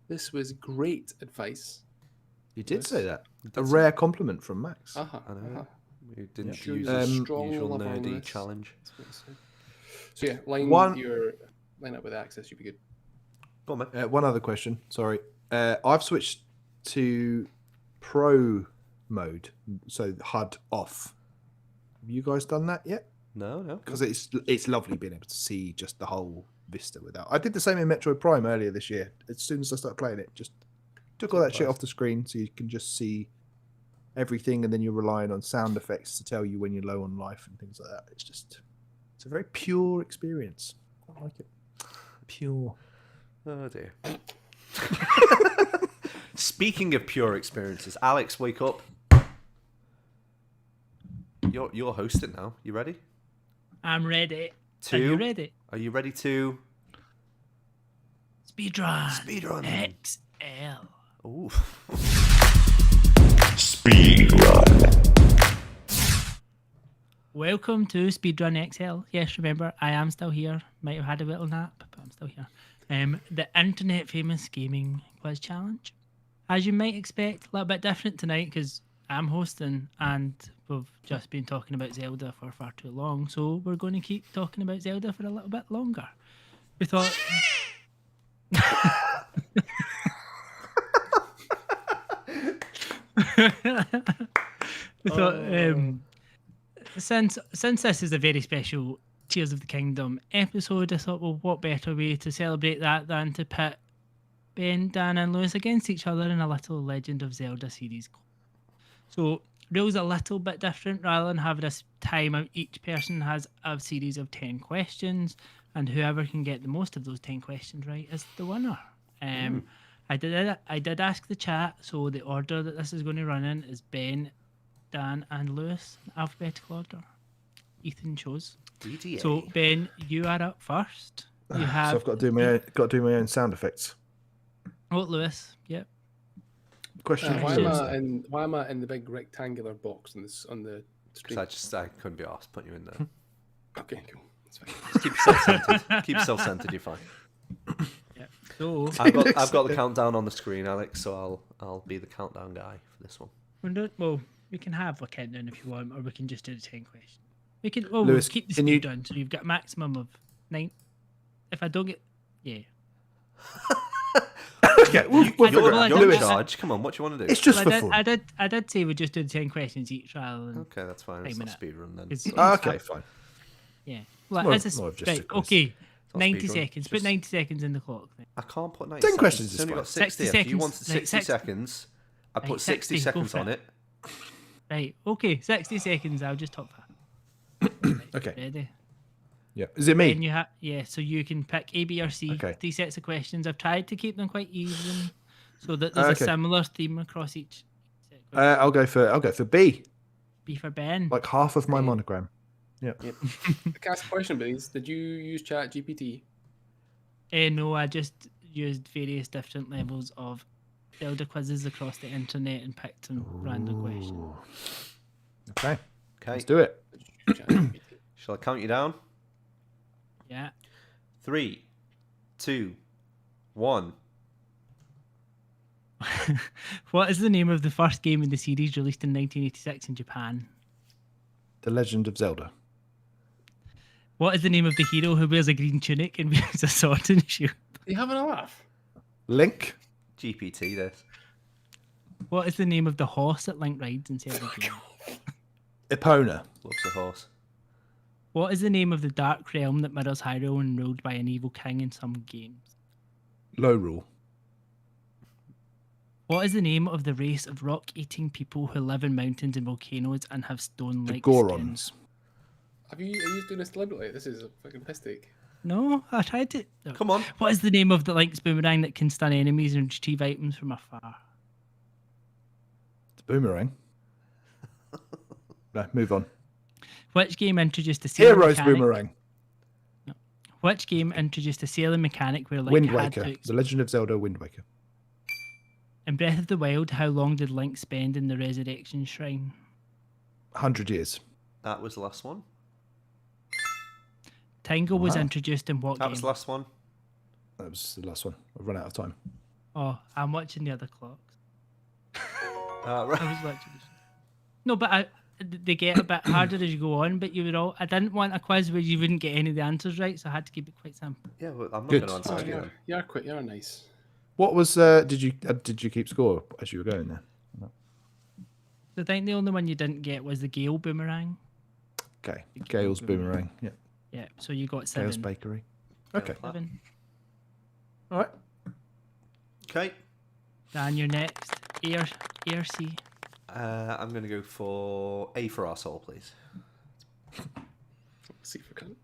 this was great advice. You did say that. A rare compliment from Max. I know. We didn't Use use a the strong usual love on nerdy this. challenge. So yeah, line up with access, you'd be good. Go on, mate. One other question. Sorry. I've switched to Pro mode, so HUD off. Have you guys done that yet? No. Because it's lovely being able to see just the whole vista without. I did the same in Metroid Prime earlier this year. As soon as I started playing it, just took all that shit off the screen so you can just see everything, and then you're relying on sound effects to tell you when you're low on life and things like that. It's a very pure experience. I like it. Pure. Oh dear. Speaking of pure experiences, Alex, wake up. You're hosting now. You ready? I'm ready. Are you ready? Are you ready to Speedrun XL. Ooh. Speedrun. Welcome to Speedrun XL. Yes, remember, I am still here. Might have had a little nap, but I'm still here. The internet famous gaming quiz challenge. As you might expect, a little bit different tonight because I'm hosting and we've just been talking about Zelda for far too long. So we're going to keep talking about Zelda for a little bit longer. We thought... since this is a very special Tears of the Kingdom episode, I thought, well, what better way to celebrate that than to pit Ben, Dan, and Lewis against each other in a little Legend of Zelda series. So, rules a little bit different. Rather than having this time out, each person has a series of 10 questions, and whoever can get the most of those 10 questions right is the winner. I did ask the chat, so the order that this is going to run in is Ben, Dan, and Lewis, in alphabetical order. Ethan chose. DDA. So Ben, you are up first. You have. So I've got to do my own sound effects. Oh, Lewis. Yep. Question. Why answer. am I in the big rectangular box on the screen? Because I couldn't be asked putting you in there. Okay, cool. That's fine. Just keep self-centered. Keep self-centered. You're fine. Yeah. So I've got the countdown on the screen, Alex. So I'll be the countdown guy for this one. well, we can have a countdown if you want, or we can just do the 10 questions. We can. Well, Lewis, we'll keep the can speed you- down, so you've got a maximum of 9. If I don't get, yeah. Okay, we'll figure it You're out. in Lewis, charge. Come on, what do you want to do? it's just Well, for fun. I did say we just do the 10 questions each rather than. Okay, that's fine. It's Timing not it. speed run then. It's- Okay, fine. Yeah. Well, more- as a more of just right, a quiz. okay. not 90 speedrun, seconds. Put just- 90 seconds in the clock. Then. I can't put 90 10 seconds. questions It's is only fine. got 60. 60 If you wanted seconds. 60 Right, 60. seconds, I Right, put 60 60, go seconds for on it. it. Right. Okay. 60 seconds. I'll just top that. Okay. Ready? Yeah. Is it me? Then you so you can pick A, B, or C. Okay. 3 sets of questions. I've tried to keep them quite even, so that there's a Okay. similar theme across each. Set of questions. I'll go for B. B for Ben. Like half of my Right. monogram. Yeah. Can I ask a question, please? Did you use Chat GPT? No, I just used various different levels of Zelda quizzes across the internet and picked some random questions. Ooh. Okay. Okay. Let's do it. ChatGPT. Shall I count you down? Yeah. 3, 2, 1. What is the name of the first game in the series released in 1986 in Japan? The Legend of Zelda. What is the name of the hero who wears a green tunic and wields a sword and shield? Are you having a laugh? Link. GPT this. What is the name of the horse that Link rides in Zelda game? Epona. Loves the horse. What is the name of the dark realm that mirrors Hyrule and ruled by an evil king in some games? Low rule. What is the name of the race of rock-eating people who live in mountains and volcanoes and have The stone-like Gorons. skins? Are you doing this deliberately? This is a fucking piss take. No, I tried to. No. Come on. What is the name of the Link's boomerang that can stun enemies and retrieve items from afar? It's boomerang. No, move on. Which game introduced a sailing Heroes mechanic? boomerang. Which game introduced a sailing mechanic where Link Wind had Waker. to... The Legend of Zelda Wind Waker. In Breath of the Wild, how long did Link spend in the Resurrection Shrine? 100 years. That was the last one. Tangle was Wow. introduced in what That game? was the last one. That was the last one. I've run out of time. Oh, I'm watching the other clocks. I Right. was watching. No, but they get a bit harder as you go on. But you would all. I didn't want a quiz where you wouldn't get any of the answers right, so I had to keep it quite simple. Yeah, well, I'm not Good. going to answer Oh, any of them. you're nice. What was? Did you keep score as you were going there? So I think the only one you didn't get was the Gale boomerang. Okay. Gale's boomerang. Yeah. Yeah, so you got Gale's 7. bakery. Okay. 7. All right. Okay. Dan, you're next. A or C. I'm going to go for A for our soul, please. See if I can.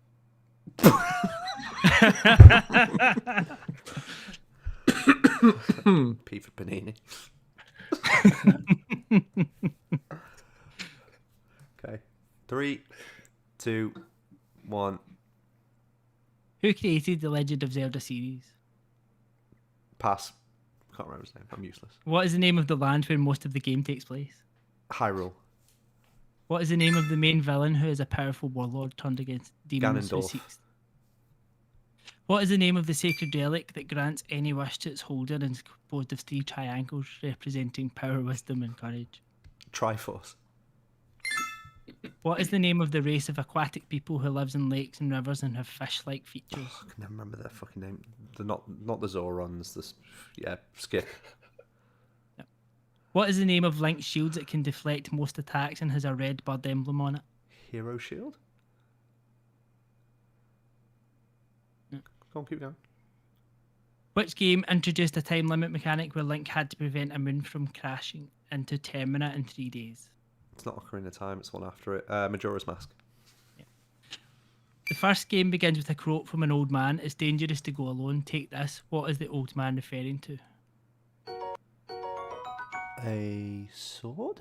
P for panini. Okay. 3, 2, 1. Who created the Legend of Zelda series? Pass. Can't remember his name. I'm useless. What is the name of the land where most of the game takes place? Hyrule. What is the name of the main villain who is a powerful warlord turned against demons who Ganondorf. seeks? What is the name of the sacred relic that grants any wish to its holder and is composed of 3 triangles representing power, wisdom, and courage? Triforce. What is the name of the race of aquatic people who lives in lakes and rivers and have fish-like features? I can never remember their fucking name. They're not the Zorons. Skip. What is the name of Link's shields that can deflect most attacks and has a red bird emblem on it? Hero Shield. Yeah. Go on, keep going. Which game introduced a time limit mechanic where Link had to prevent a moon from crashing into Termina in 3 days? It's not Ocarina of Time, it's one after it. Majora's Mask. The first game begins with a quote from an old man. It's dangerous to go alone. Take this. What is the old man referring to? A sword?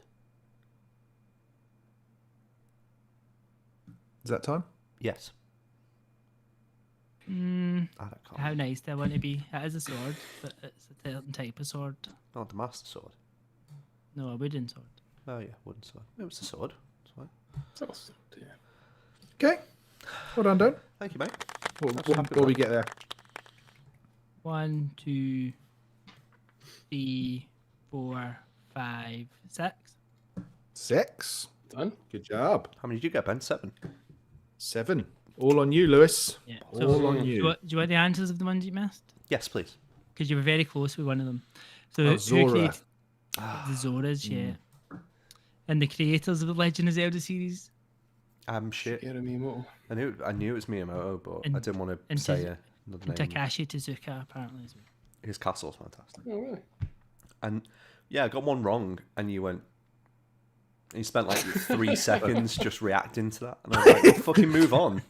Is that time? Yes. I don't How nice do I want to be? It is a sword, but it's a certain type of sword. Not the Master Sword. No, a wooden sword. Oh yeah, wooden sword. It was a sword. It's fine. It's awesome, yeah. Okay. Well done, Don. Thank you, mate. What we get there? 1, 2, 3, 4, 5, 6. 6. Done. Good job. How many did you get, Ben? 7. 7. All on you, Lewis. Yeah. All on Do you. you want the answers of the ones you missed? Yes, please. Because you were very close with one of them. So Oh, who Zora. created the Zoras? Yeah. And the creators of the Legend of Zelda series. Shit. Miyamoto. I knew it was Miyamoto, but I And- didn't want to and say Tiz- another And name. Takashi Tezuka apparently as well. His castle's fantastic. Oh, really? And yeah, I got one wrong, and you went. And you spent like 3 seconds just reacting to that, and I was like, well, "Fucking move on."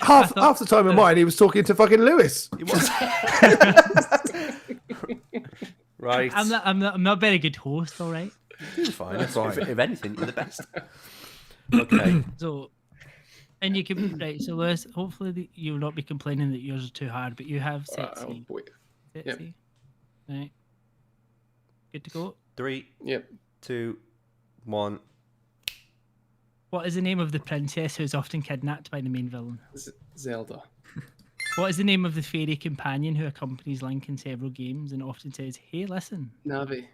Half the time of mine, he was talking to fucking Lewis. It was right. I'm not a very good host, all right. You're fine. If anything, you're the best. Okay. So, and you can right. So, Lewis, hopefully you'll not be complaining that yours are too hard, but you have set Oh, C. wait. Set Yep. C. Right. Good to go. 3, Yep. 2, 1. What is the name of the princess who is often kidnapped by the main villain? Zelda. What is the name of the fairy companion who accompanies Link in several games and often says, "Hey, listen"? Navi.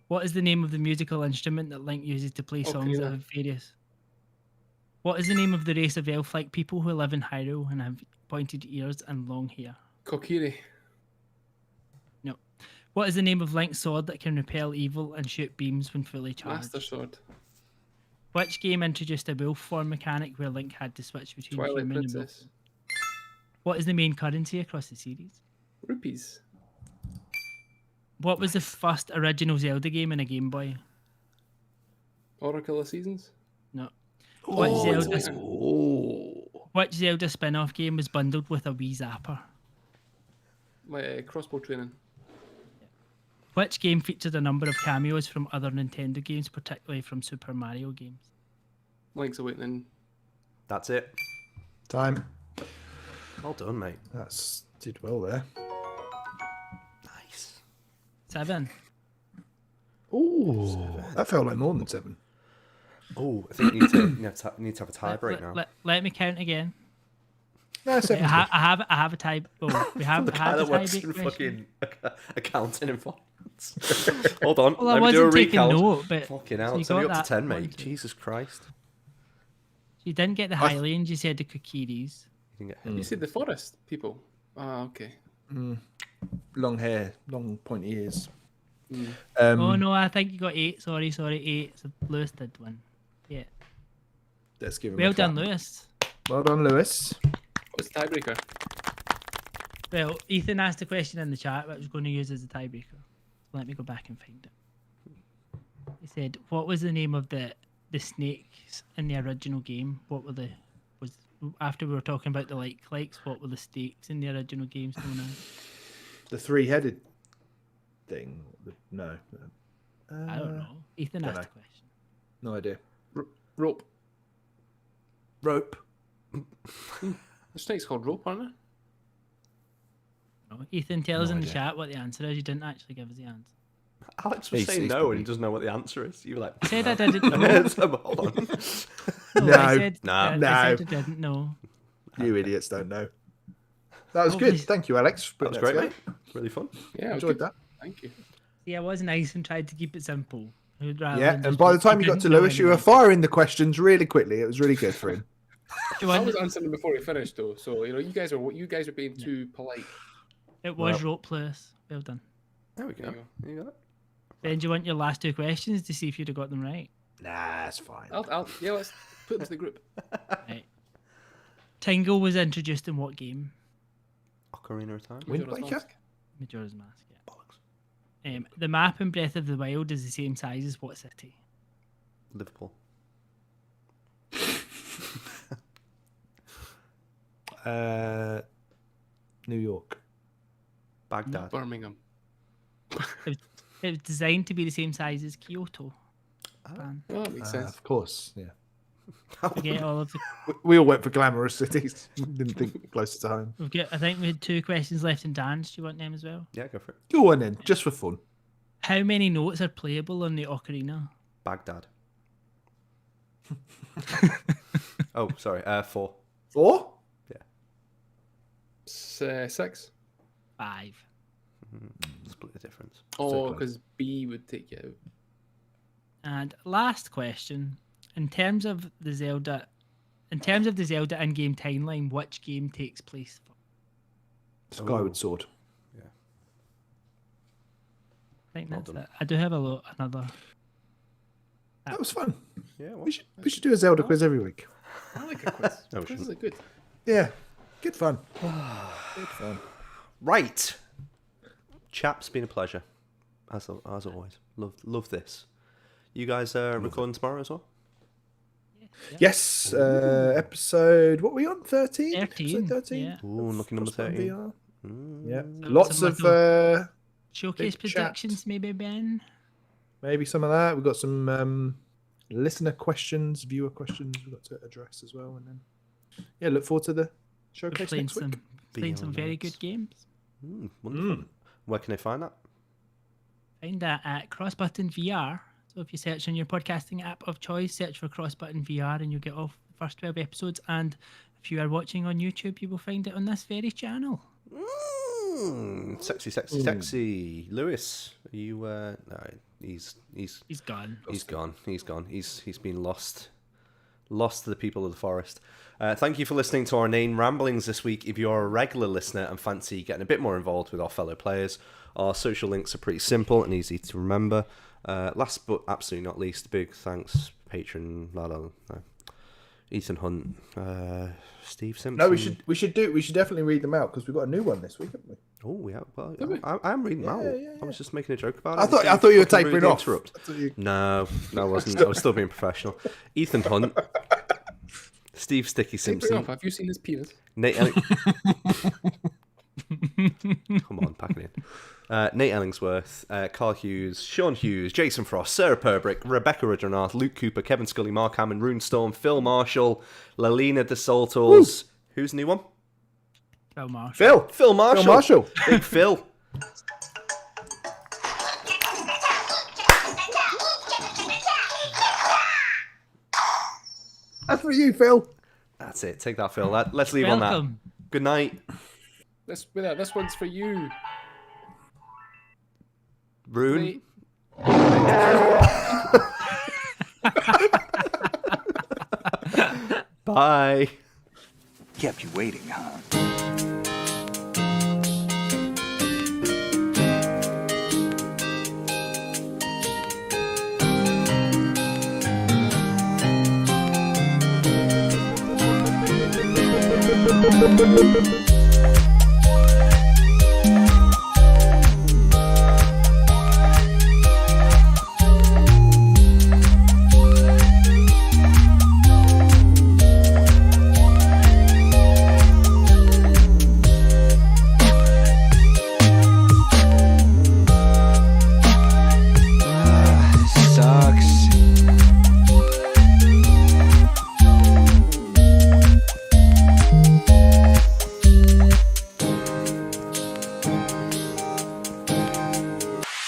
What is the name of the musical instrument that Link uses to play songs that Ocarina. have various? What is the name of the race of elf-like people who live in Hyrule and have pointed ears and long hair? Kokiri. No. What is the name of Link's sword that can repel evil and shoot beams when fully charged? Master Sword. Which game introduced a wolf form mechanic where Link had to switch between Twilight human and wolf? Princess. What is the main currency across the series? Rupees. What was the first original Zelda game in a Game Boy? Oracle of Seasons. No. Oh, Which Zelda spin-off game was bundled with a Wii Zapper? My crossbow training. Which game featured a number of cameos from other Nintendo games, particularly from Super Mario games? Link's Awakening. That's it. Time. Well done, mate. That's did well there. Nice. 7. Oh, that felt like more than 7. Oh, I think you need to have a tie break now. Let me count again. No, I 7. have a tie. Oh, we have The I guy have a that works tie in break fucking accounting and finance. Hold on, Well, I let me do a wasn't taking recount. note, but Fucking so hell, you it's only got up to that 10, mate. one, too. Jesus Christ. You didn't get the Hylians, you said the Kokiris. You didn't get You said the forest people. Ah, okay. Long hair, long pointy ears. Oh no, I think you got 8. Sorry, 8. So Lewis did one. Yeah. Let's give him Well a done, clap. Lewis. Well done, Lewis. What's the tiebreaker? Well, Ethan asked a question in the chat that I was going to use as a tiebreaker. Let me go back and find it. He said, "What was the name of the snakes in the original game? What were the after we were talking about the likes? What were the stakes in the original games known as?" The 3-headed thing. No. I don't know. Ethan dunno. asked a question. No idea. Rope. Rope. The snake's called rope, aren't they? No. Ethan, tell us No in the idea. chat what the answer is. You didn't actually give us the answer. Alex was He's- saying he's no, probably- and he doesn't know what the answer is. You were like, I said I didn't know. Hold on. No, I said, No. I No. said I didn't know. You idiots don't know. That was Hopefully- good. Thank you, Alex. That was great, mate. Really fun. Yeah, Enjoyed that. Thank you. See, I was nice and tried to keep it simple. rather Yeah, than and just by the like, time you got to didn't know Lewis, you were anyway. firing the questions really quickly. It was really good for him. Do you I want- was answering before he finished though, so you guys are being too polite. It was Well. rope, Lewis. Well done. There we go. There you There you go. Then do you want your last 2 questions to see if you'd have got them right? Nah, it's fine. Yeah, let's put them to the group. Right. Tingle was introduced in what game? Ocarina of Time. Wind Majora's Waker? Mask. Majora's Mask. Yeah. Bollocks. The map in Breath of the Wild is the same size as what city? Liverpool. New York. Baghdad. Birmingham. It was designed to be the same size as Kyoto. Ah. Japan. Oh, that makes sense. Of course, yeah. Forget all of the. We all went for glamorous cities. Didn't think closer to home. I think we had 2 questions left in Dan's. Do you want them as well? Yeah, go for it. Go on then, just for fun. How many notes are playable on the ocarina? Baghdad. Oh, sorry. 4. 4? Yeah. 6. 5. Split the difference. Oh, close. because B would take you out. And last question: in terms of the Zelda in-game timeline, which game takes place first? Skyward Sword. Yeah. I think Well that's done. it. I do have another. That was fun. Yeah. Well, We should do a Zelda quiz every week. I like a quiz. No, we Quizzes shouldn't. are good. Yeah, good fun. Good fun. Right. Chaps, been a pleasure. As always. Love this. You guys recording tomorrow as well? Yes, episode, what were we on? 13? 13, Episode 13? yeah. Ooh, lucky number Crossbutton 13. VR. Yeah, So lots some of Showcase Big chat. predictions, maybe, Ben. maybe some of that. We've got some listener questions, viewer questions we've got to address as well. And then, yeah, look forward to the We're showcase playing next week. some very Beyond. good games. Wonderful. Where can they find that? Find that at CrossButton VR. So if you search on your podcasting app of choice, search for CrossButton VR and you'll get all the first 12 episodes. And if you are watching on YouTube, you will find it on this very channel. Sexy, sexy, sexy. Lewis, are you? No, he's gone. He's gone. He's been lost to the people of the forest. Thank you for listening to our inane ramblings this week. If you're a regular listener and fancy getting a bit more involved with our fellow players, our social links are pretty simple and easy to remember. Last but absolutely not least, big thanks, patron, Ethan Hunt, Steve Simpson. No, we should definitely read them out because we've got a new one this week, haven't we? Oh, we have. Well, I am reading them out. Yeah. I was just making a joke about I it. thought you were Fucking tapering rudely off. interrupt. I thought you- No, I wasn't. I was still being professional. Ethan Hunt, Steve Sticky Bring it Simpson, up. Have you seen his penis? Nate. Come on, pack it in. Nate Ellingsworth, Carl Hughes, Sean Hughes, Jason Frost, Sarah Perbrick, Rebecca Rudranath, Luke Cooper, Kevin Scully, Mark Hammond, Rune Storm, Phil Marshall, Lalina De Saltos. Who's the new one? Phil Marshall. Phil Marshall. Phil Marshall. Big Phil. That's for you, Phil. That's it. Take that, Phil. Let's leave on that. Welcome. Good night, This one's for you. Rune. Nate. Bye. Kept you waiting, huh? Thank you.